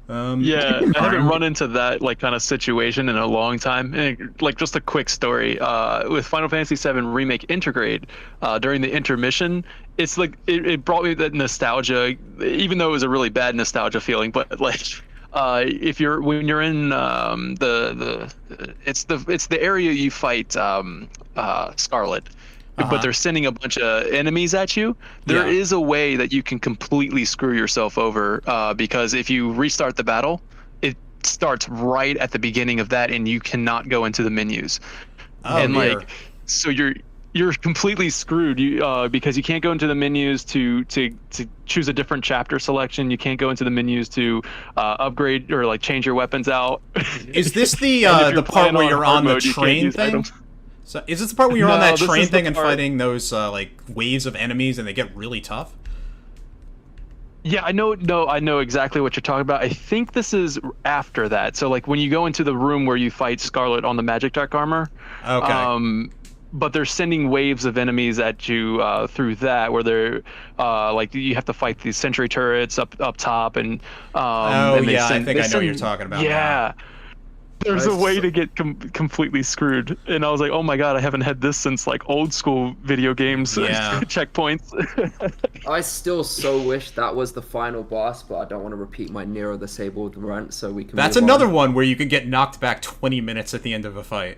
Yeah, I haven't run into that kind of situation in a long time. And, just a quick story with Final Fantasy VII Remake Intergrade during the intermission. It's it brought me that nostalgia, even though it was a really bad nostalgia feeling. But when you're in it's the area you fight Scarlet. But they're sending a bunch of enemies at you. There is a way that you can completely screw yourself over because if you restart the battle, it starts right at the beginning of that, and you cannot go into the menus. So you're completely screwed because you can't go into the menus to choose a different chapter selection. You can't go into the menus to upgrade or change your weapons out. Is this the part where you're on the train thing? So, is this the part where you're on that train thing and fighting those waves of enemies and they get really tough? Yeah, I know exactly what you're talking about. I think this is after that. So when you go into the room where you fight Scarlet on the Magic Dark Armor. Okay. But they're sending waves of enemies at you through that, where they're you have to fight these sentry turrets up top, and I think I know what you're talking about. Yeah. Now. There's a way to get completely screwed, and I was like, "Oh my god, I haven't had this since old school video games checkpoints." I still so wish that was the final boss, but I don't want to repeat my Nero the Sabled rant, so we can. That's another one where you could get knocked back 20 minutes at the end of a fight.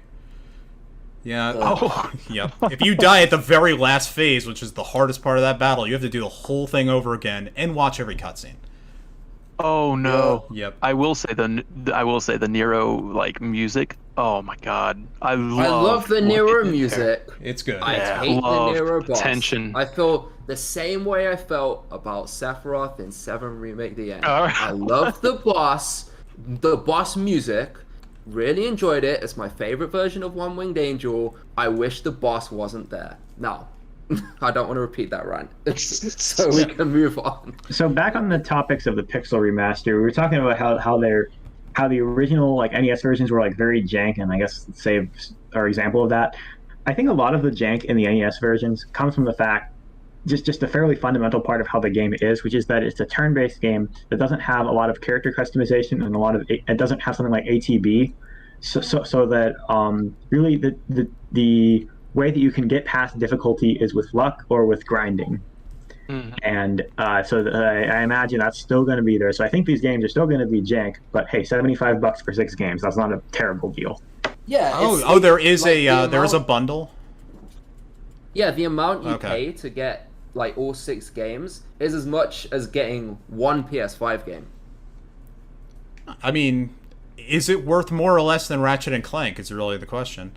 Yeah. Yep. If you die at the very last phase, which is the hardest part of that battle, you have to do the whole thing over again and watch every cutscene. Oh no! Yep. I will say the Nero music. Oh my god, I love the Nero music. It's good. I hate the Nero boss. Tension. I feel the same way I felt about Sephiroth in 7 Remake the End. All right. I love the boss music. Really enjoyed it. It's my favorite version of One Winged Angel. I wish the boss wasn't there. No. I don't want to repeat that rant. So we can move on. So back on the topics of the Pixel remaster, we were talking about how the original NES versions were very jank, and I guess save our example of that. I think a lot of the jank in the NES versions comes from the fact, just a fairly fundamental part of how the game is, which is that it's a turn-based game that doesn't have a lot of character customization and it doesn't have something like ATB, so that really the way that you can get past difficulty is with luck or with grinding. Mm-hmm. And I imagine that's still going to be there. So I think these games are still going to be jank, but hey, $75 for 6 games, that's not a terrible deal. Yeah. There is a bundle. Yeah, the amount you Okay. pay to get like all 6 games is as much as getting one PS5 game. I mean, is it worth more or less than Ratchet and Clank? Is really the question.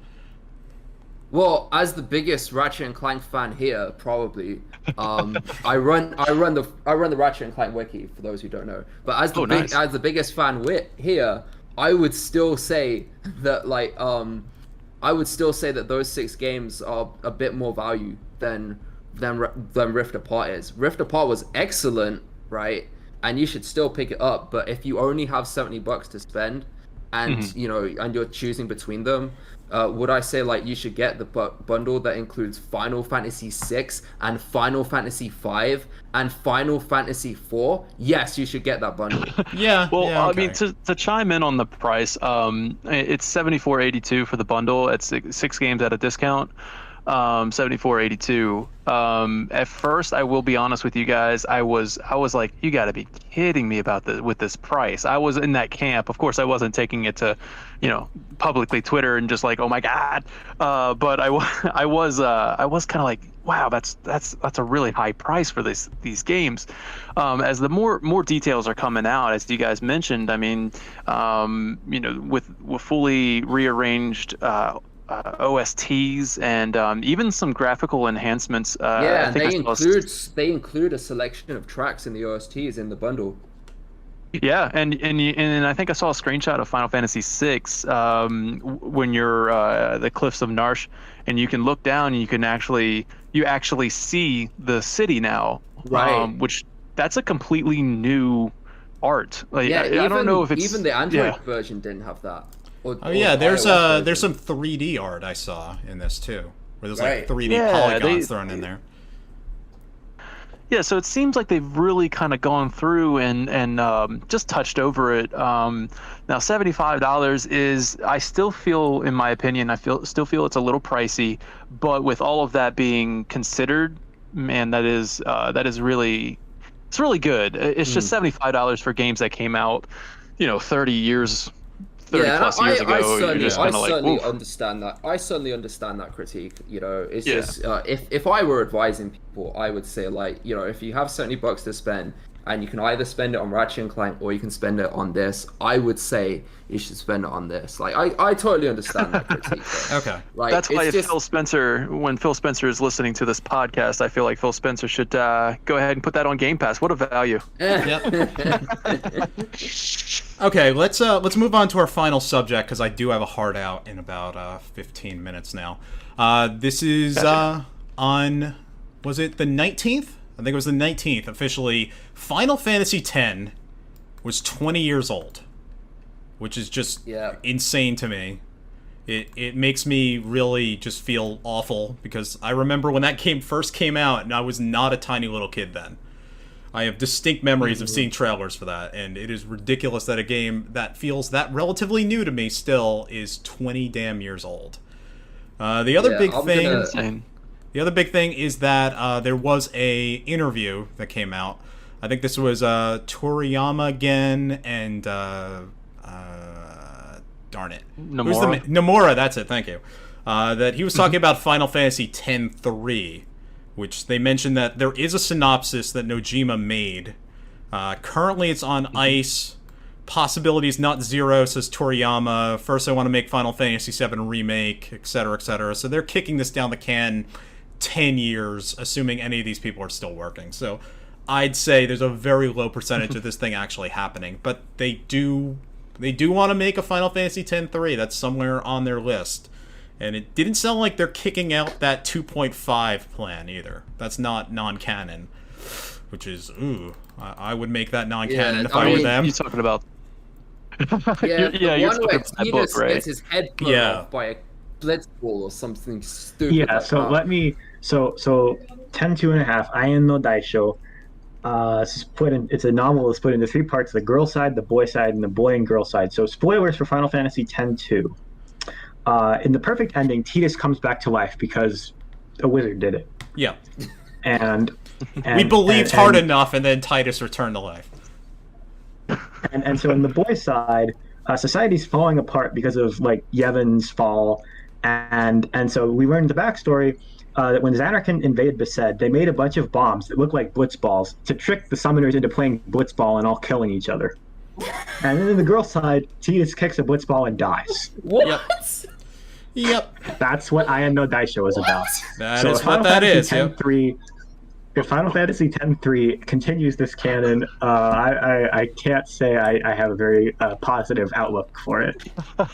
Well, as the biggest Ratchet and Clank fan here, probably, I run the Ratchet and Clank wiki for those who don't know. But as the biggest fan here, I would still say that those 6 games are a bit more value than Rift Apart is. Rift Apart was excellent, right? And you should still pick it up. But if you only have $70 to spend, and and you're choosing between them, would I say like you should get the bundle that includes Final Fantasy VI and Final Fantasy V and Final Fantasy IV? Yes, you should get that bundle. Yeah. Well, yeah, okay. I mean, to chime in on the price, it's $74.82 for the bundle. It's 6 games at a discount. $74.82. At first, I will be honest with you guys, I was like, you got to be kidding me with this price. I was in that camp. Of course, I wasn't taking it to, publicly Twitter and just like, oh my god. But I was kind of like, wow, that's a really high price for these games. As the more details are coming out, as you guys mentioned, I mean, with fully rearranged OSTs and even some graphical enhancements. Yeah, they include a selection of tracks in the OSTs in the bundle. Yeah, and I think I saw a screenshot of Final Fantasy VI when you're the Cliffs of Narsh, and you can look down and you actually see the city now, right? Which that's a completely new art. Like, yeah, I don't know if it's even the Android version didn't have that. There's some 3D art I saw in this too, where there's like 3D polygons thrown in there. Yeah, so it seems like they've really kind of gone through and just touched over it. Now, $75 is, I still feel, in my opinion, still feel it's a little pricey, but with all of that being considered, man, that is really, it's really good. It's just $75 for games that came out, 30 years. 30 plus years ago. I certainly understand that. I certainly understand that critique. It's just if I were advising people, I would say like, if you have $70 to spend and you can either spend it on Ratchet and Clank or you can spend it on this, I would say you should spend it on this. Like I totally understand that critique. Okay. Like that's why when Phil Spencer is listening to this podcast, I feel like Phil Spencer should go ahead and put that on Game Pass. What a value. Okay, let's move on to our final subject because I do have a hard out in about 15 minutes now. This is on, was it the 19th? I think it was the 19th officially. Final Fantasy X was 20 years old, which is just insane to me. It makes me really just feel awful because I remember when that game first came out and I was not a tiny little kid then. I have distinct memories of seeing trailers for that, and it is ridiculous that a game that feels that relatively new to me still is 20 damn years old. The other big thing is that there was a interview that came out. I think this was Toriyama again and darn it, Nomura. That's it. Thank you. That he was talking about Final Fantasy X-3. Which they mentioned that there is a synopsis that Nojima made. Currently it's on ice. Possibilities not zero, says Toriyama. First I want to make Final Fantasy VII Remake, etc., etc. So they're kicking this down the can 10 years, assuming any of these people are still working. So I'd say there's a very low percentage of this thing actually happening. But they do want to make a Final Fantasy X-3. That's somewhere on their list. And it didn't sound like they're kicking out that 2.5 plan either. That's not non-canon, which is, I would make that non-canon if I were them. You're talking about... you're talking about that book, right? Gets his head blown off by a blitzball or something stupid. Yeah, so let me... So 10-2.5, Ayan no Daisho. It's a novel that's split into 3 parts, the girl side, the boy side, and the boy and girl side. So spoilers for Final Fantasy X-2. In the perfect ending, Tidus comes back to life because a wizard did it. Yeah. And we believed hard enough, and then Tidus returned to life. And so in the boy side, society's falling apart because of like Yevon's fall, and so we learned the backstory, when Xanarkand invaded Besaid, they made a bunch of bombs that looked like blitzballs to trick the summoners into playing blitzball and all killing each other. And then in the girl side, Tidus kicks a blitzball and dies. What? Yep. That's what I Am No Daisho is about. That is what that is. Yep. If Final Fantasy X-3 continues this canon, I can't say I have a very positive outlook for it.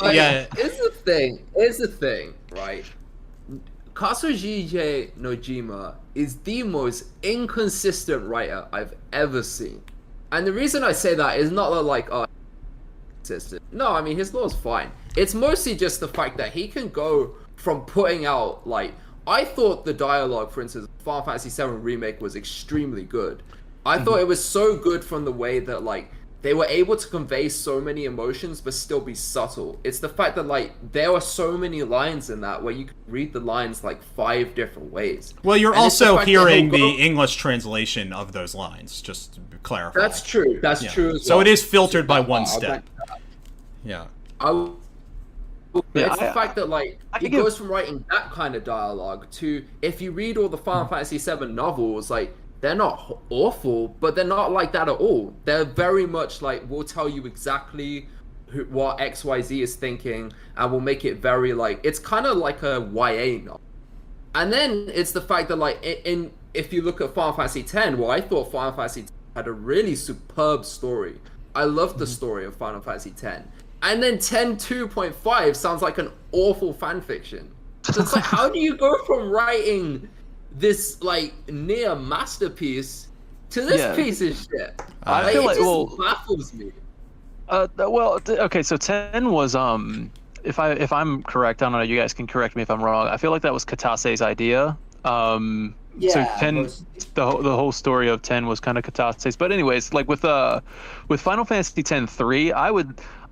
Yeah. Here's the thing, right? Kazujige Nojima is the most inconsistent writer I've ever seen. And the reason I say that is not that, like, consistent. No, I mean, his law's fine. It's mostly just the fact that he can go from putting out, like, I thought the dialogue, for instance, Final Fantasy VII Remake was extremely good. I thought it was so good from the way that, like, they were able to convey so many emotions but still be subtle. It's the fact that, like, there are so many lines in that where you can read the lines, like, 5 different ways. Well, you're also hearing the English translation of those lines, just to clarify. That's true. That's true as well. So it is filtered by one step. Yeah. It's the fact that, like, it goes from writing that kind of dialogue to, if you read all the Final Fantasy VII novels, like, they're not awful, but they're not like that at all. They're very much like, we'll tell you exactly what XYZ is thinking, and we'll make it very, like, it's kind of like a YA novel. And then it's the fact that, like, if you look at Final Fantasy X, well, I thought Final Fantasy X had a really superb story. I loved the story of Final Fantasy X. And then 10.2.5 sounds like an awful fanfiction. So it's like, how do you go from writing this, like, near masterpiece to this piece of shit? I feel like, it just baffles me. Okay, so 10 was if I'm correct, I don't know, you guys can correct me if I'm wrong. I feel like that was Katase's idea. So 10, the whole story of 10 was kind of Katase's. But anyways, like with Final Fantasy X-3,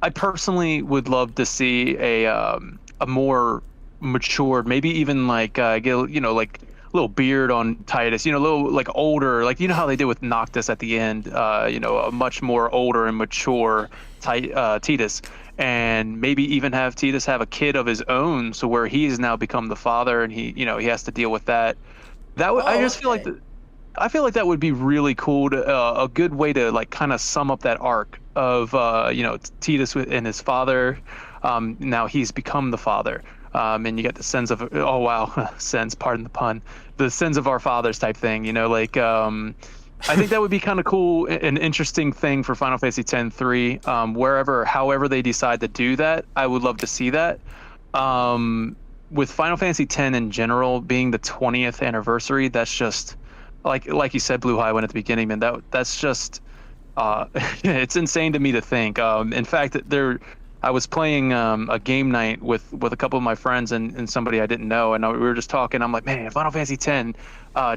I personally would love to see a more matured, maybe even like like a little beard on Tidus, a little like older, like how they did with Noctis at the end, a much more older and mature Tidus, and maybe even have Tidus have a kid of his own, so where he's now become the father and he has to deal with that. I feel like that would be really cool a good way to, like, kind of sum up that arc of Tidus and his father. Now he's become the father. And you get the sins of, oh wow, sins, pardon the pun, the sins of our fathers type thing, I think that would be kind of cool, an interesting thing for Final Fantasy X-3, however they decide to do that. I would love to see that. With Final Fantasy X in general being the 20th anniversary, that's just, like you said, Blue Highwind at the beginning, man, that's just, it's insane to me to think. In fact, I was playing a game night with a couple of my friends and somebody I didn't know, and we were just talking. I'm like, man, Final Fantasy X,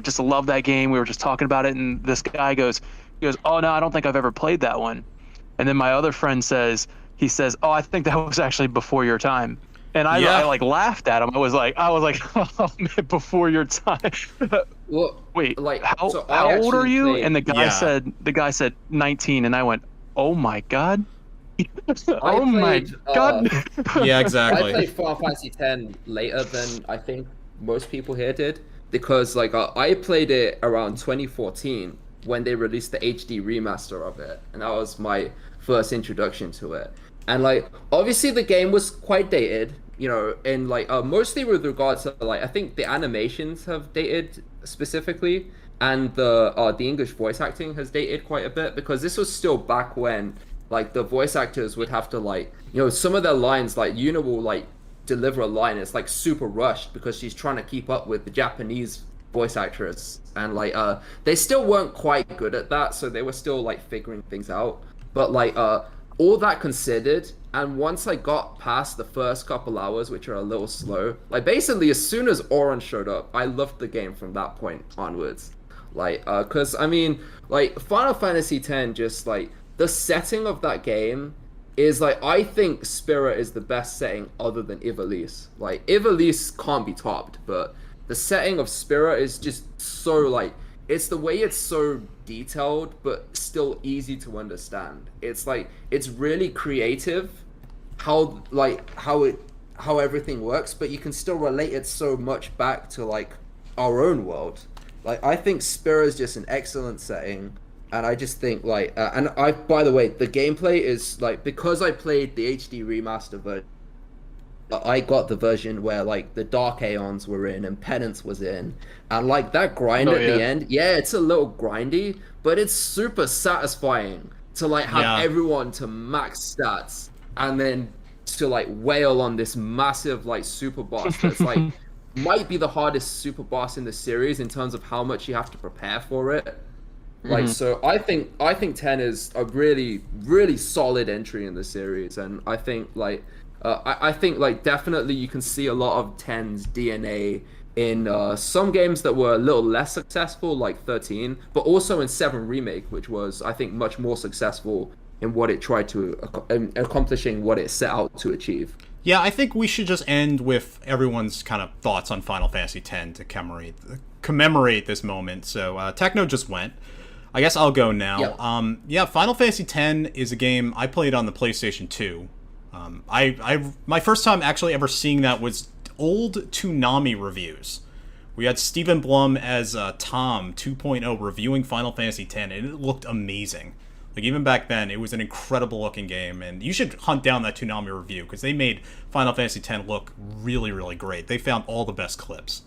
just love that game. We were just talking about it, and this guy goes, oh no, I don't think I've ever played that one. And then my other friend says, oh, I think that was actually before your time. And I like laughed at him. I was like, oh man, before your time. Well, wait, like, how old are you? And the guy said 19, and I went, oh my god. God. Yeah, exactly. I played Final Fantasy X later than I think most people here did, because, like, I played it around 2014 when they released the HD remaster of it, and that was my first introduction to it. And, like, obviously the game was quite dated, and, like, mostly with regards to, like, I think the animations have dated specifically, and the English voice acting has dated quite a bit, because this was still back when, like, the voice actors would have to, like, some of their lines, like, Yuna will, like, deliver a line, it's, like, super rushed because she's trying to keep up with the Japanese voice actress, and, like, they still weren't quite good at that, so they were still, like, figuring things out. But, like, all that considered, and once I got past the first couple hours, which are a little slow, like, basically as soon as Auron showed up, I loved the game from that point onwards. Like, because, I mean, like, Final Fantasy X, just, like, the setting of that game is, like, I think Spirit is the best setting other than Ivalice. Like, Ivalice can't be topped, but the setting of Spirit is just so, like, it's the way it's so detailed, but still easy to understand. It's, like, it's really creative how everything works, but you can still relate it so much back to, like, our own world. Like, I think Spira is just an excellent setting, and I just think like, by the way, the gameplay is like, because I played the HD remaster version, I got the version where like the Dark Aeons were in and Penance was in, and like that grind at the end, it's a little grindy, but it's super satisfying to like have everyone to max stats and then to like wail on this massive like super boss that's like might be the hardest super boss in the series in terms of how much you have to prepare for it. Like, so I think 10 is a really, really solid entry in the series, and I think like I think like definitely you can see a lot of 10's DNA in some games that were a little less successful, like 13, but also in 7 Remake, which was, I think, much more successful in what it tried to accomplishing what it set out to achieve. Yeah, I think we should just end with everyone's kind of thoughts on Final Fantasy X to commemorate this moment. So Techno just went. I guess I'll go now. Final Fantasy X is a game I played on the PlayStation 2. My first time actually ever seeing that was old Toonami reviews. We had Stephen Blum as Tom 2.0 reviewing Final Fantasy X, and it looked amazing. Like, even back then, it was an incredible looking game, and you should hunt down that Toonami review, because they made Final Fantasy X look really, really great. They found all the best clips.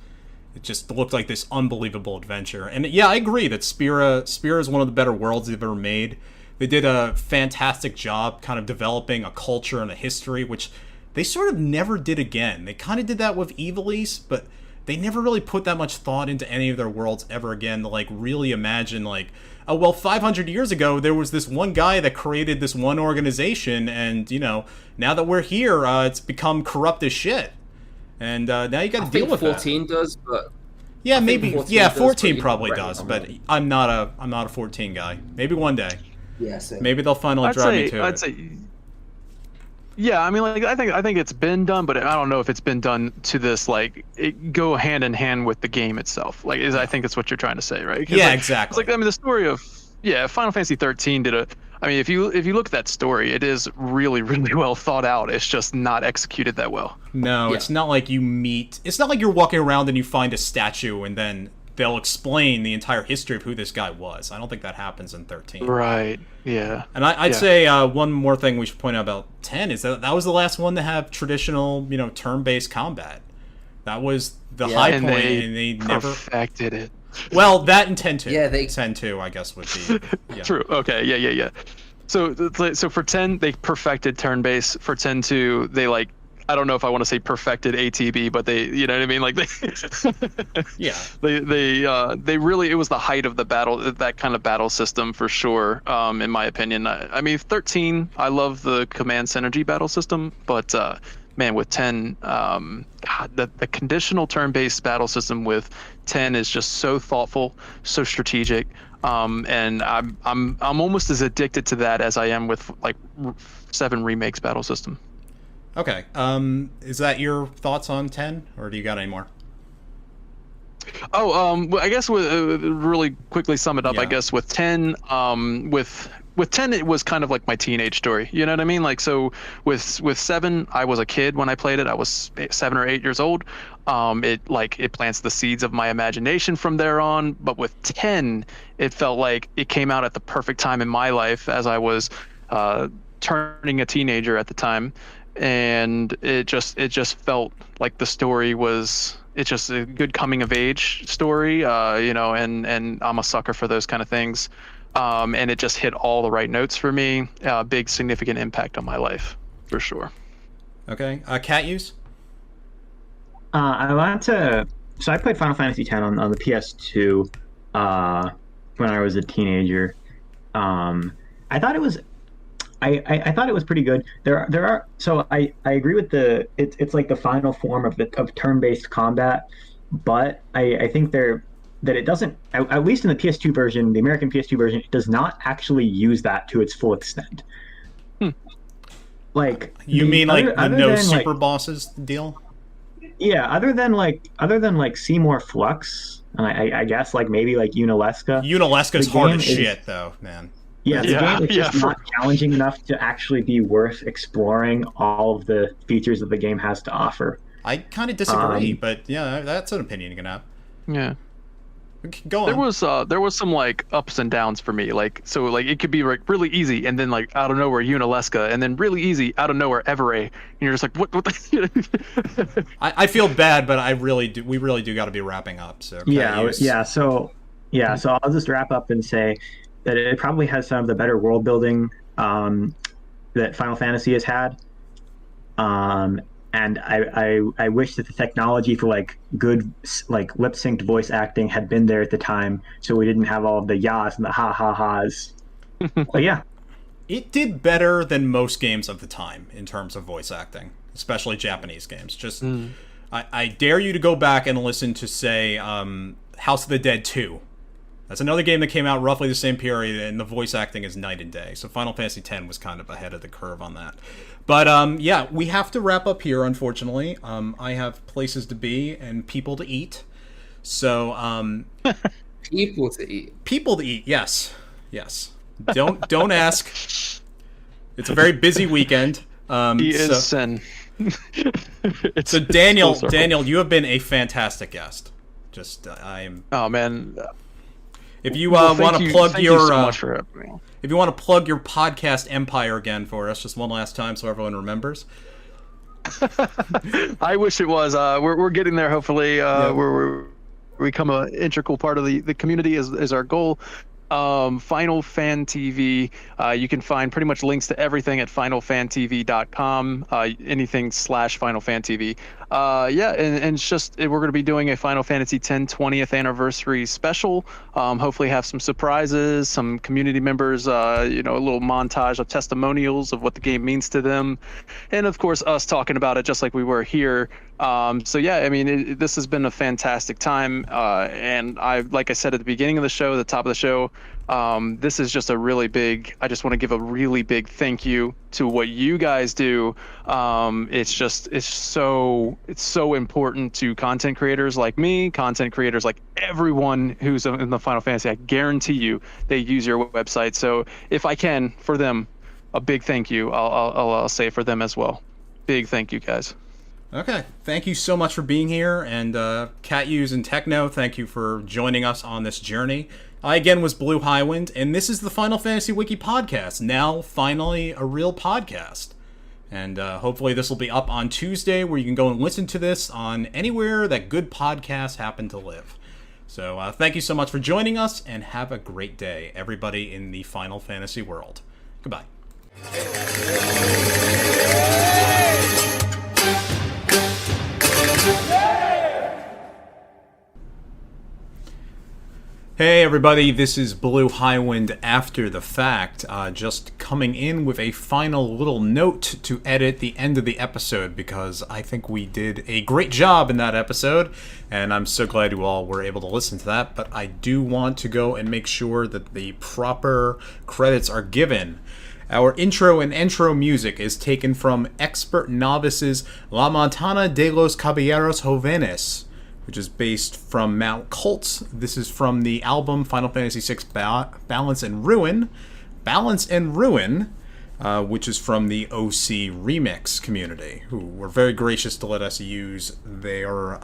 It just looked like this unbelievable adventure. And yeah, I agree that Spira is one of the better worlds they've ever made. They did a fantastic job kind of developing a culture and a history, which they sort of never did again. They kind of did that with Ivalice, but they never really put that much thought into any of their worlds ever again to like really imagine like, oh, well, 500 years ago, there was this one guy that created this one organization, and, you know, now that we're here, it's become corrupt as shit. And now you got to deal with 14 that. Does, but... Yeah, maybe. 14 probably does, but I'm not a 14 guy. Maybe one day. Yeah, same. Maybe they'll finally drive me to it. I'd say... Yeah, I mean, like, I think it's been done, but I don't know if it's been done to this, like, go hand in hand with the game itself. Like, I think it's what you're trying to say, right? Yeah, like, exactly. It's like, I mean, the story of, Final Fantasy 13 did a, I mean, if you look at that story, it is really, really well thought out. It's just not executed that well. No, it's not like it's not like you're walking around and you find a statue and then they'll explain the entire history of who this guy was. I don't think that happens in 13. Right, yeah. And I'd say one more thing we should point out about 10 is that was the last one to have traditional, turn-based combat. That was the high point, and they never perfected it. Well, that and 10-2. Yeah, 10-2, I guess, would be... Yeah. True, okay, yeah. So for 10, they perfected turn-based. For 10-2, they, like, I don't know if I want to say perfected ATB, but they, you know what I mean? Like, they really, it was the height of the battle, that kind of battle system for sure, in my opinion. I mean, 13, I love the command synergy battle system, but man, with 10, the conditional turn-based battle system with 10 is just so thoughtful, so strategic, and I'm almost as addicted to that as I am with like 7 Remake's battle system. Okay. Is that your thoughts on 10, or do you got any more? Well, I guess with really quickly sum it up. I guess with 10, with 10, it was kind of like my teenage story. You know what I mean? Like, so with 7, I was a kid when I played it. I was 7 or 8 years old. It plants the seeds of my imagination from there on. But with 10, it felt like it came out at the perfect time in my life as I was turning a teenager at the time. And it just felt like the story was, it's just a good coming of age story, and I'm a sucker for those kind of things. And it just hit all the right notes for me. Big significant impact on my life, for sure. Okay. Cat use? So I played Final Fantasy X on the PS2 when I was a teenager. I thought it was I thought it was pretty good. I agree with it's like the final form of turn-based combat, but I think that it doesn't, at least in the PS2 version, the American PS2 version, it does not actually use that to its full extent. Like, you mean like the no super bosses deal? Yeah, other than Seymour Flux, and I guess like maybe like Unalesca. Unalesca's hard as shit though, man. Yeah, the game is just not challenging enough to actually be worth exploring all of the features that the game has to offer. I kind of disagree, but yeah, that's an opinion you can have. Yeah. Go on. There was some like ups and downs for me. Like so like it could be like really easy and then like out of nowhere Unalesca and then really easy out of nowhere Everay and you're just like what the I feel bad, but we really do got to be wrapping up. So So I'll just wrap up and say that it probably has some of the better world building that Final Fantasy has had. And I wish that the technology for like good like lip synced voice acting had been there at the time, so we didn't have all of the yas and the ha ha ha's. But yeah, it did better than most games of the time in terms of voice acting, especially Japanese games. Just I dare you to go back and listen to say House of the Dead 2. That's another game that came out roughly the same period, and the voice acting is night and day. So Final Fantasy X was kind of ahead of the curve on that. But yeah, we have to wrap up here, unfortunately. I have places to be and people to eat. So people to eat. People to eat. Yes. Don't ask. It's a very busy weekend. sin. So Daniel, you have been a fantastic guest. Just I'm. Oh man. If you want to plug your, so much for having me. If you want to plug your podcast empire again for us, just one last time, so everyone remembers. I wish it was. We're getting there. Hopefully, we become an integral part of the community is our goal. Final Fan TV. You can find pretty much links to everything at finalfantv.com. Anything /Final Fan TV. And it's just we're going to be doing a Final Fantasy X 20th anniversary special. Hopefully have some surprises, some community members, a little montage of testimonials of what the game means to them, and of course us talking about it just like we were here. This has been a fantastic time, and like I said at the beginning of the show, the top of the show, this is just I just want to give a really big thank you to what you guys do. It's so important to content creators like me, content creators like everyone who's in the Final Fantasy. I guarantee you they use your website. So if I can, for them, a big thank you. I'll say for them as well. Big thank you, guys. Okay, thank you so much for being here, and Catuse and Techno, thank you for joining us on this journey. I again was Blue Highwind, and this is the Final Fantasy Wiki Podcast, now finally a real podcast. And hopefully this will be up on Tuesday, where you can go and listen to this on anywhere that good podcasts happen to live. So thank you so much for joining us, and have a great day, everybody in the Final Fantasy world. Goodbye. Hey everybody, this is Blue Highwind after the fact, just coming in with a final little note to edit the end of the episode, because I think we did a great job in that episode, and I'm so glad you all were able to listen to that, but I do want to go and make sure that the proper credits are given. Our intro and outro music is taken from XPRTNovice's La Montana de los Caballos Jovenes, which is based from Mount Koltz. This is from the album Final Fantasy VI Balance and Ruin, which is from the OC Remix community, who were very gracious to let us use their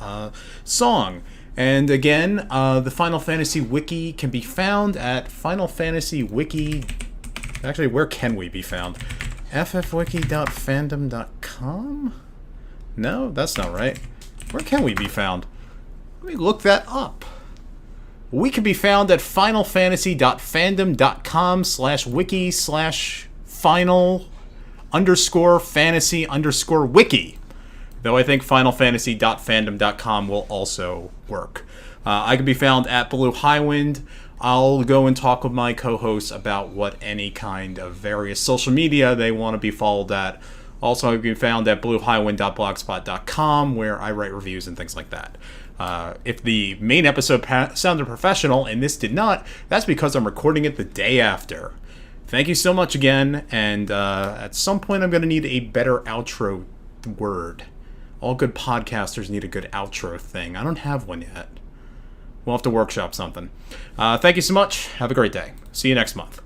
song. And again, the Final Fantasy Wiki can be found at Final Fantasy Wiki. Actually, where can we be found? FFWiki.fandom.com? No, that's not right. Where can we be found? Let me look that up. We can be found at finalfantasy.fandom.com/wiki/final_fantasy_wiki. Though I think finalfantasy.fandom.com will also work. I can be found at Blue Highwind. I'll go and talk with my co-hosts about what any kind of various social media they want to be followed at. Also, I can be found at bluehighwind.blogspot.com, where I write reviews and things like that. If the main episode sounded professional and this did not, that's because I'm recording it the day after. Thank you so much again, and at some point I'm going to need a better outro word. All good podcasters need a good outro thing. I don't have one yet. We'll have to workshop something. Thank you so much. Have a great day. See you next month.